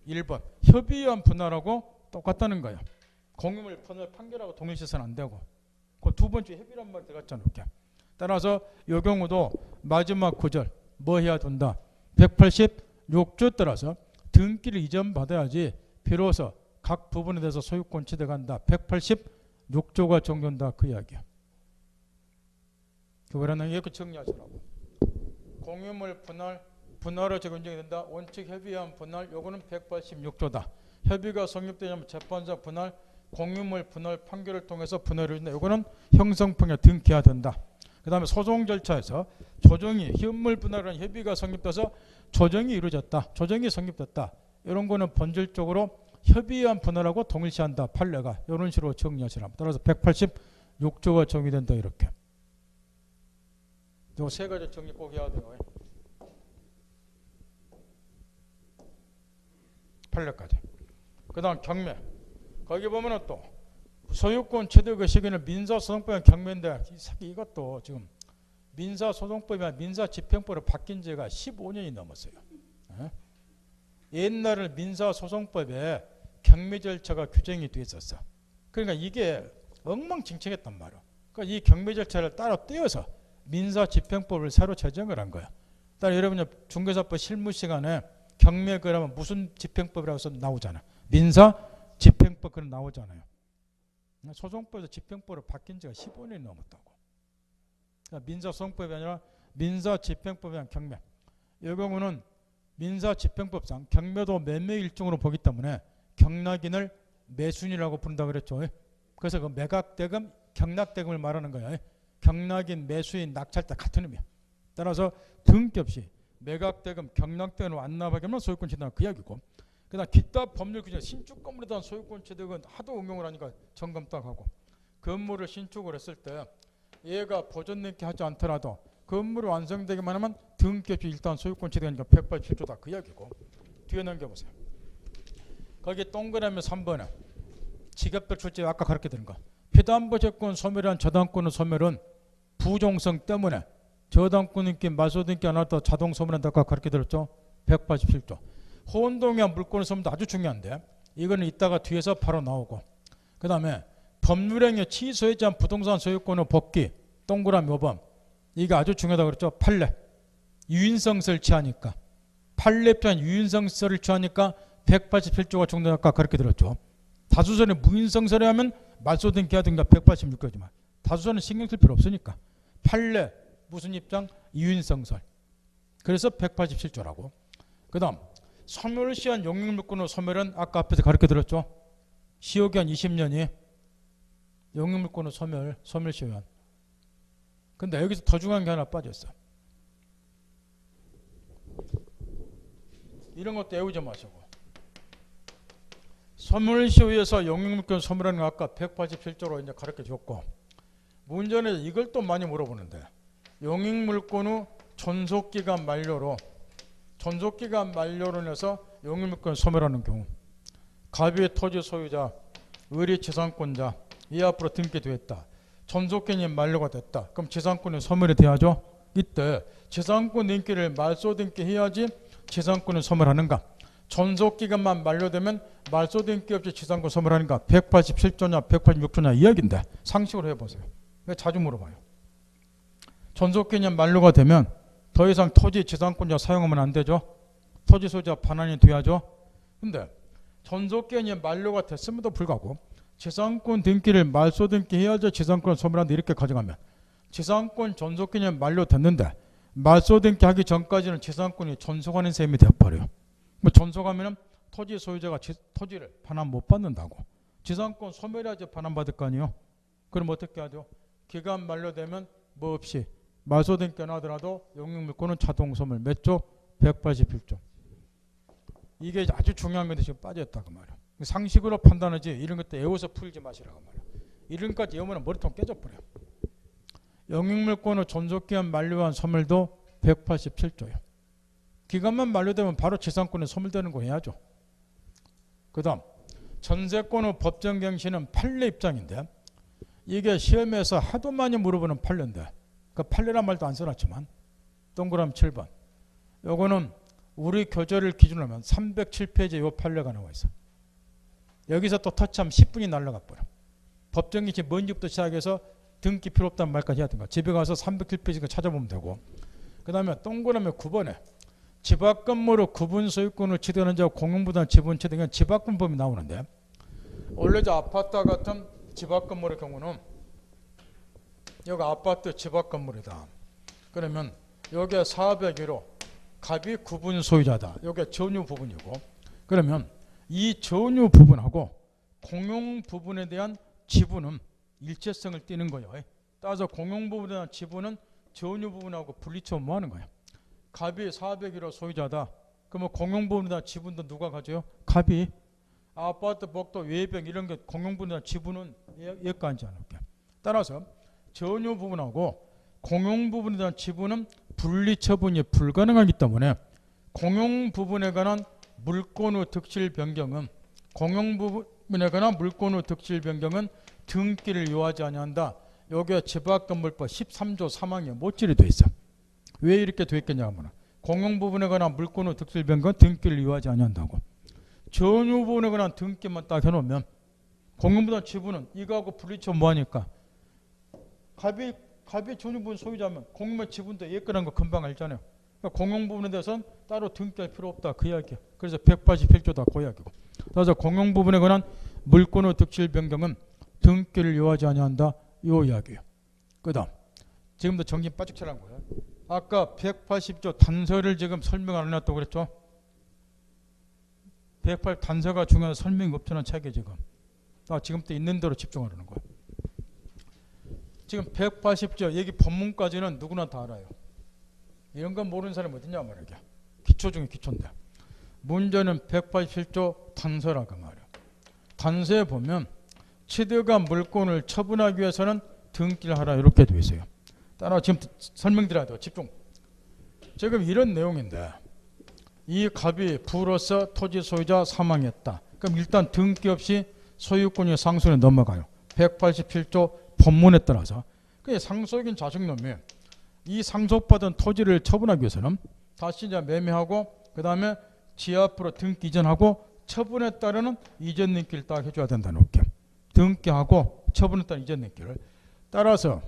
1번 협의에 의한 분할하고 똑같다는 거예요. 공유물 분할 판결하고 동일시해서는 안 되고. 그 두 번째 협의란 말이 들어갔잖아요. 이렇게. 따라서 이 경우도 마지막 구절 뭐 해야 된다. 186조 따라서 등기를 이전받아야지 비로소 각 부분에 대해서 소유권 취득한다. 186조가 정돈다. 그 이야기야. 그거라는 이렇게 정리하시라고. 공유물 분할로 적용이 된다. 원칙 협의에 의한 분할, 요거는 186조다. 협의가 성립되려면 재판사 분할, 공유물 분할 판결을 통해서 분할을 준다. 요거는 형성평에 등기해야 된다. 그 다음에 소송 절차에서 조정이 현물 분할은 협의가 성립돼서 조정이 이루어졌다. 조정이 성립됐다. 이런 거는 본질적으로 협의에 의한 분할하고 동일시한다. 판례가. 이런 식으로 정리하시랍니다. 따라서 186조가 정의된다. 이렇게. 요 세 가지 정리 꼭 해야 돼요. 판례까지. 그 다음 경매. 거기 보면은 또 소유권 취득의 시기는 민사소송법의 경매인데 이것도 지금 민사소송법이나 민사집행법으로 바뀐 지가 15년이 넘었어요. 옛날에는 민사소송법에 경매 절차가 규정이 돼 있었어. 그러니까 이게 엉망진창했단 말이야. 그러니까 이 경매 절차를 따로 떼어서 민사집행법을 새로 제정을 한 거야. 따라 여러분 중개사법 실무 시간에 경매 그러면 무슨 집행법이라고 해서 나오잖아. 민사집행법 그런 나오잖아요. 소송법에서 집행법으로 바뀐 지가 15년이 넘었다고. 그러니까 민사소송법이 아니라 민사집행법이란 경매. 이 경우는 민사집행법상 경매도 매매 일종으로 보기 때문에 경락인을 매순이라고 부른다고 그랬죠. 그래서 그 매각대금, 경락대금을 말하는 거야. 경락인, 매수인, 낙찰자 같은 의미야. 따라서 등기 없이 매각대금, 경락대금을 안 납하게 하면 소유권 취득은 그 이야기고, 그 다음 기타 법률 규정, 신축 건물에 대한 소유권 취득은 하도 응용을 하니까 점검 딱 하고, 건물을 신축을 했을 때 얘가 보존등기 하지 않더라도 건물이 완성되기만 하면 등기 없이 일단 소유권 취득하니까 187조다. 그 이야기고. 뒤에 넘겨보세요. 거기 동그라미 3번에 지급별 출제 아까 가르쳐 드린 거. 피담보채권 소멸한 저당권의 소멸은 부종성 때문에 저당권인기 말소등기 안 할때 자동 소멸한다. 아까 가르쳐 드렸죠. 187조. 혼동한 물권의 소멸도 아주 중요한데 이거는 이따가 뒤에서 바로 나오고, 그 다음에 법률행위 취소했지 않은 부동산 소유권의 복귀 동그라미 5번. 이게 아주 중요하다고 그랬죠. 판례. 유인성서를 취하니까. 판례 표현 유인성서를 취하니까 187조가 정도 아까 그렇게 들었죠. 다수선에 무인성서를 하면 말소등기 하든가 186조지만 다수선은 신경 쓸 필요 없으니까. 판례 무슨 입장? 유인성설. 그래서 187조라고. 그 다음 소멸을 시한 용익물권의 소멸은 아까 앞에서 가르쳐 들었죠. 시효기한 20년이 용익물권의 소멸 시효기한. 근데 여기서 더 중요한 게 하나 빠졌어. 이런 것도 외우지 마시고. 소멸 시효에서 용익물권 소멸하는 거 아까 187조로 이제 가르쳐 줬고, 문제는 이걸 또 많이 물어보는데, 용익물권의 존속기간 만료로 인해서 용익물권 소멸하는 경우, 갑의 토지 소유자, 을의 재산권자, 이 앞으로 등기되었다. 존속기간이 만료가 됐다. 그럼 재산권이 소멸이 돼야죠. 이때 재산권 등기를 말소 등기해야지 재산권을 소멸하는가. 존속기간만 만료되면 말소등기 없이 지상권 소멸하니까 187조냐 186조냐 이야기인데 상식으로 해보세요. 왜 자주 물어봐요. 존속기간 만료가 되면 더 이상 토지 지상권자 사용하면 안 되죠. 토지 소유자 반환이 돼야죠. 근데 존속기간이 만료가 됐음에도 불구하고 지상권 등기를 말소 등기해야지 지상권을 소멸한다 이렇게 가정하면 지상권 존속기간이 만료됐는데 말소 등기하기 전까지는 지상권이 존속하는 셈이 되어버려요. 뭐 존속하면 토지 소유자가 토지를 반환 못 받는다고. 지상권 소멸해야지 반환받을 거 아니에요. 그럼 어떻게 하죠? 기간 만료되면 뭐 없이 말소 등기 안 하더라도 영역물권은 자동 소멸. 몇 조? 181조. 이게 아주 중요한 건데 지금 빠졌다고 말이에요. 상식으로 판단하지 이런 것도 애워서 풀지 마시라고 말이에요. 이런 것까지 외우면 머리통 깨져버려요. 영역물권의 존속기간 만료한 소멸도 187조예요. 기간만 만료되면 바로 지상권에 소멸되는 거 해야죠. 그 다음 전세권의 법정갱신은 판례 입장인데 이게 시험에서 하도 많이 물어보는 판례인데 그 판례란 말도 안 써놨지만 동그라미 7번 요거는 우리 교재를 기준으로 하면 307페이지에 요 판례가 나와 있어. 여기서 또 터치하면 10분이 날라가 버려. 법정갱신 먼지부터 시작해서 등기 필요 없다는 말까지 해야 된다. 집에 가서 307페이지 찾아보면 되고 그 다음에 동그라미 9번에 집합건물의 구분 소유권을 취득하는 자와 공용부담 지분 취득은 집합건법이 나오는데 원래 저 아파트와 같은 집합건물의 경우는 여기 아파트 집합건물이다. 그러면 여기에 401호 갑이 구분 소유자다. 여기에 전유 부분이고 그러면 이 전유 부분하고 공용 부분에 대한 지분은 일체성을 띠는 거예요. 따라서 공용 부분에 대한 지분은 전유 부분하고 분리처분 뭐 하는 거예요? 갑이 401호 소유자다. 그러면 공용 부분에 대한 지분도 누가 가져요? 갑이. 아파트, 복도, 외벽 이런 게 공용 부분에 대한 지분은 얘가 앉지 않을게. 따라서 전유 부분하고 공용 부분에 대한 지분은 분리처분이 불가능하기 때문에 공용 부분에 관한 물권의 득실 변경은 공용 부분에 관한 물권의 득실 변경은 등기를 요하지 아니한다. 여기에 집합건물법 13조 3항에 못질이 돼 있어. 왜 이렇게 돼 있겠냐 하면 공용 부분에 관한 물권의 득실 변경은 등기를 요하지 아니한다고. 전유 부분에 관한 등기만 딱 해놓으면 공용 부분 지분은 이거하고 분리처분 뭐하니까 갑이 전유 부분 소유자면 공용 지분도 예건한 거 금방 알잖아요. 그러니까 공용 부분에 대해서는 따로 등기할 필요 없다 그 이야기야. 그래서 181조다 그 이야기고. 그래서 공용 부분에 관한 물권의 득실 변경은 등기를 요하지 아니한다 요 이야기예요. 그 다음 지금도 정신 빠죽 차는 거예요. 아까 180조 단서를 지금 설명 안 해놨다고 그랬죠. 180 단서가 중요한 설명이 없잖아 책에 지금. 지금부터 있는 대로 집중하려는 거예요. 지금 180조 여기 본문까지는 누구나 다 알아요. 이런 건 모르는 사람이 어딨냐 말이야. 기초 중에 기초인데 문제는 187조 단서라고 말이야. 단서에 보면 취득한 물권을 처분하기 위해서는 등기를 하라 이렇게 되어 있어요. 따라 지금 설명드려야 돼요. 집중. 지금 이런 내용인데 이 갑이 부로서 토지 소유자 사망했다. 그럼 일단 등기 없이 소유권이 상속에 넘어가요. 187조 본문에 따라서. 상속인 자식놈이 이 상속받은 토지를 처분하기 위해서는 다시 이제 매매하고 그 다음에 지 앞으로 등기 이전하고 처분에 따르는 이전 등기를 딱 해줘야 된다는 거. 등기하고 처분에 따른 이전 등기를. 따라서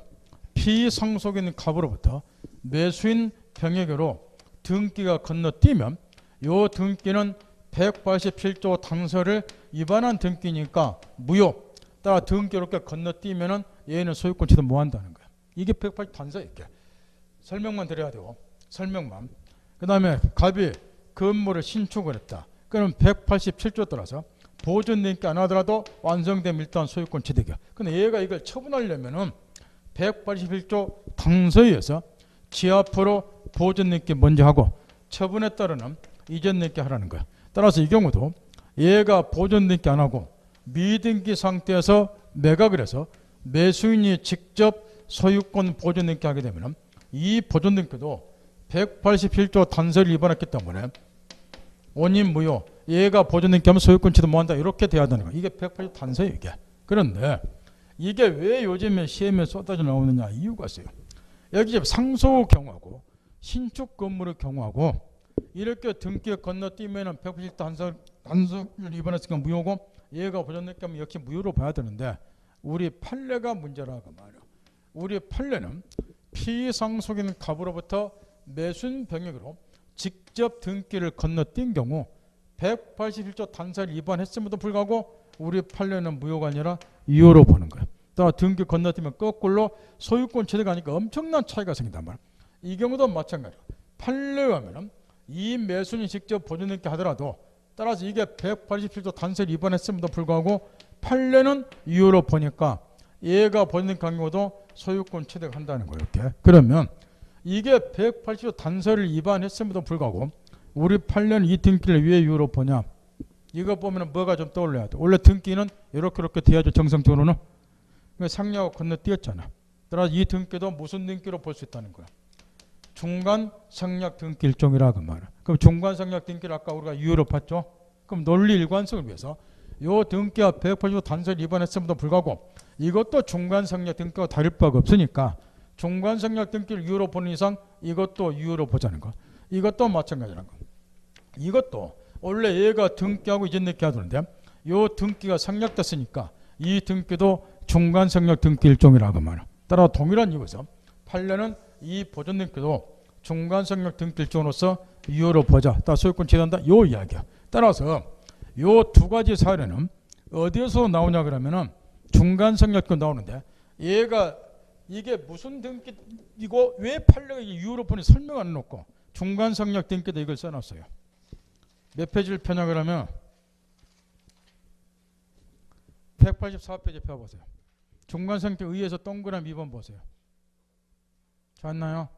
피상속인 갑으로부터 매수인 병에게로 등기가 건너뛰면 이 등기는 187조 단서를 위반한 등기니까 무효. 따라 등기 이렇게 건너뛰면은 얘는 소유권 취득 뭐 한다는 거야. 이게 180 단서 이렇게. 설명만 드려야 되고 설명만. 그 다음에 갑이 건물을 신축을 했다. 그럼 187조 따라서 보존 등기 안 하더라도 완성되면 일단 소유권 취득이야. 근데 얘가 이걸 처분하려면은 181조 단서에 의해서 지 앞으로 보존 등기 먼저 하고 처분에 따르는 이전 등기 하라는 거야. 따라서 이 경우도 얘가 보존 등기 안 하고 미등기 상태에서 매각을 해서 매수인이 직접 소유권 보존 등기 하게 되면 이 보존 등기도 181조 단서를 위반했기 때문에 원인 무효. 얘가 보존 등기하면 소유권 취득 뭐 한다. 이렇게 돼야 되는 거야. 이게 180 단서예요 이게. 그런데 이게 왜 요즘에 시험에 쏟아져 나오느냐 이유가 있어요. 여기 상속 경우하고 신축 건물의 경우하고 이렇게 등기에 건너뛰면은 180 단서를 위반했으니까 무효고 얘가 보존등기 하면 역시 무효로 봐야 되는데 우리 판례가 문제라 그 말이야. 우리 판례는 피상속인 갑으로부터 매수인 병역으로 직접 등기를 건너뛴 경우 181조 단서를 위반했음에도 불구하고 우리 판례는 무효가 아니라 유효로 보는 거야. 따라 등기 건너뛰면 거꾸로 소유권 취득 하니까 엄청난 차이가 생긴단 말이야. 이 경우도 마찬가지야. 판례에 하면은 이 매수인이 직접 보존등기 하더라도 따라서 이게 187조 단서를 위반했음에도 불구하고 판례는 유효로 보니까 얘가 보존등기 한 경우도 소유권 취득한다는 거예요. 이렇게. 그러면 이게 180조 단서를 위반했음에도 불구하고 우리 판례는 이 등기를 왜 유효로 보냐? 이거 보면 뭐가 좀 떠올려야 돼. 원래 등기는 이렇게 돼야죠. 정상적으로는. 상략하고 건너뛰었잖아. 따라서 이 등기도 무슨 등기로 볼 수 있다는 거야. 중간 상략 등기 일종이라 그 말이야. 그럼 중간 상략 등기를 아까 우리가 유효로 봤죠. 그럼 논리 일관성을 위해서 요 등기가 180조 단서를 위반했음에도 불구하고 이것도 중간 상략 등기와 다를 바가 없으니까 중간 상략 등기를 유효로 보는 이상 이것도 유효로 보자는 거. 이것도 마찬가지라는 거. 이것도 원래 얘가 등기하고 이전 등기 하던데 요 등기가 상략됐으니까 이 등기도 중간 상략 등기 일종이라고 말이야. 따라 동일한 이유에서 판례는 이 보존 등기도 중간 상략 등기 일종으로서 유효로 보자. 따라 소유권 취득한다. 요 이야기야. 따라서 요 두 가지 사례는 어디에서 나오냐 그러면은 중간 상략권 나오는데 얘가 이게 무슨 등기이고 왜 판례가 유효로 보니 설명 안 해놓고 중간 상략 등기도 이걸 써놨어요. 몇 페이지를 펴냐 그러면 184페이지 펴보세요. 중간 상략 의해서 동그라미 2번 보세요. 좋았나요?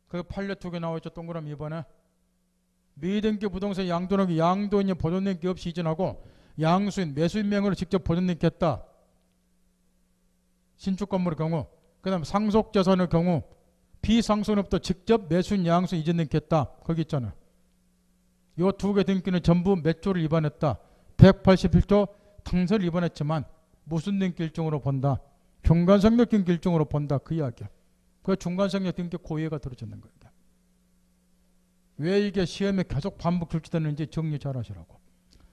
그 판례 두 개 나와있죠. 동그라미 2번에 미등기 부동산 양도인에게 양도인이 보존등기 없이 이전하고 양수인 매수인 명의로 직접 보존등기 했다. 신축 건물의 경우 그 다음에 상속재산의 경우 비상속인으로부터 직접 매수인 양수인 이전 등기했다. 거기 있잖아요. 이 두 개 등기는 전부 몇 조를 위반했다. 181조 당서를 위반했지만 무슨 등기 일종으로 본다. 중간상략 등기 일종으로 본다. 그 이야기야. 그 중간상략 등기 고의가 들어졌는 거예요. 왜 이게 시험에 계속 반복 출제되는지 정리 잘 하시라고.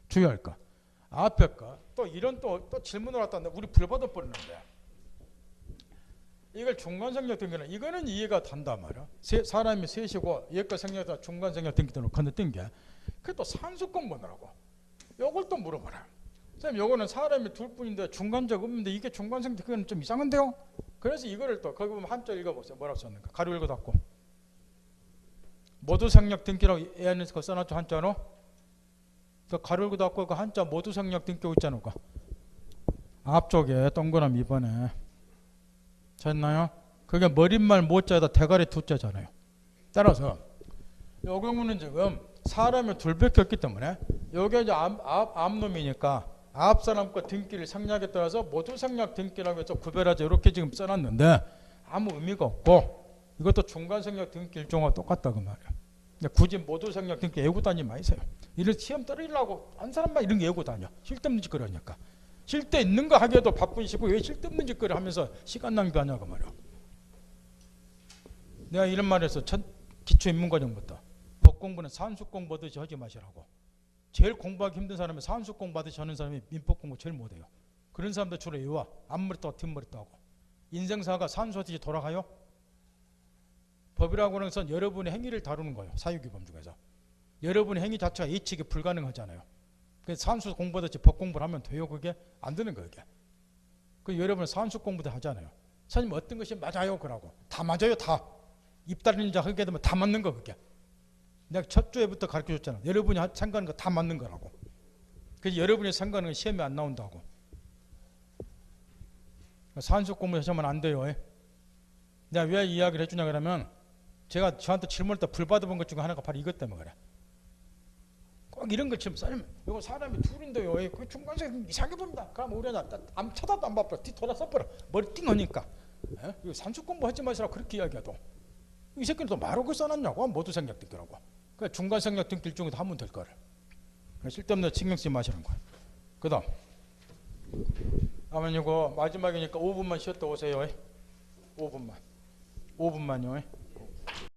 주의할 거. 앞에 거. 또 이런 또 질문을 왔다는데 우리 불받아 버리는데 이걸 중간상략 등기는 이거는 이해가 단단 말이야. 사람이 셋이고 얘가 생략다 중간상략 등기 등으로 건너뛴 게 그게 또 산수권 보느라고. 요걸 또 물어봐라. 선생님 요거는 사람이 둘뿐인데 중간자가 없는데 이게 중간상략 등기는 좀 이상한데요? 그래서 이거를 또 거기 보면 한자 읽어보세요. 뭐라고 썼는가. 가로 읽어 닫고. 모두 상략 등기라고 애안에서 써놨죠. 한자로. 그 가로 읽어 닫고 그 한자 모두 상략 등기 있잖아. 그 앞쪽에 동그라미 2번에 됐나요? 그게 머릿말 모자에다 대가리 두자잖아요. 따라서 요 경우는 지금 사람이 둘밖에 없기 때문에 여기 이제 앞놈이니까 앞 사람과 등기를 상략에 따라서 모두 상략 등기라고 해서 구별하자 이렇게 지금 써놨는데 아무 의미가 없고 이것도 중간 상략 등기 일종과 똑같다 그 말이야. 굳이 모두 상략 등기 외우고 다니지 마세요. 이런 시험 떨어지려고 한 사람만 이런 게 외우고 다녀. 쓸데없는 짓거리 하니까. 쓸데 있는 거 하기에도 바쁘시고 왜 쓸데없는 짓거리 하면서 시간 낭비하냐고 말이야. 내가 이런 말해서 첫 기초인문과정부터 법 공부는 산수 공부하듯이 하지 마시라고. 제일 공부하기 힘든 사람이 산수 공부하듯이 하는 사람이 민법 공부 제일 못해요. 그런 사람들 주로 외워. 앞머리 떠 뒷머리 떠하고. 인생사가 산수하듯이 돌아가요. 법이라고 하는 것은 여러분의 행위를 다루는 거예요. 사유규범 중에서. 여러분의 행위 자체가 예측이 불가능하잖아요. 그래서 산수 공부하듯이 법 공부를 하면 돼요. 그게 안 되는 거예요. 그 여러분 산수 공부도 하잖아요. 선생님 어떤 것이 맞아요? 그러고. 다 맞아요. 다. 입 다리는 자 하게 되면 다 맞는 거 그게. 내가 첫 주에부터 가르쳐줬잖아. 여러분이 생각하는 거 다 맞는 거라고. 그래서 여러분이 생각하는 건 시험에 안 나온다고. 산수 공부 하시면 안 돼요. 내가 왜 이야기를 해주냐 그러면 제가 저한테 질문할 때 불받아본 것 중에 하나가 바로 이것 때문에 그래. 꼭 이런 것처럼 써면 이거 사람이 둘인데요. 그 중간에 이상하게 봅니다. 그럼 우리 안 쳐다도 안 봐버려. 뒤 돌아 써버려. 머리 띵하니까. 이거 산수 공부 하지 마시라고 그렇게 이야기해도 이 새끼는 또 말하고 써놨냐고. 모두 생략 등기라고. 그러니까 중간 생략 등기 일종에도 하면 될 거를. 쓸데없는 신경 쓰지 마시는 거야. 그 다음 아마 이거 마지막이니까 5분만 쉬었다 오세요. 5분만요.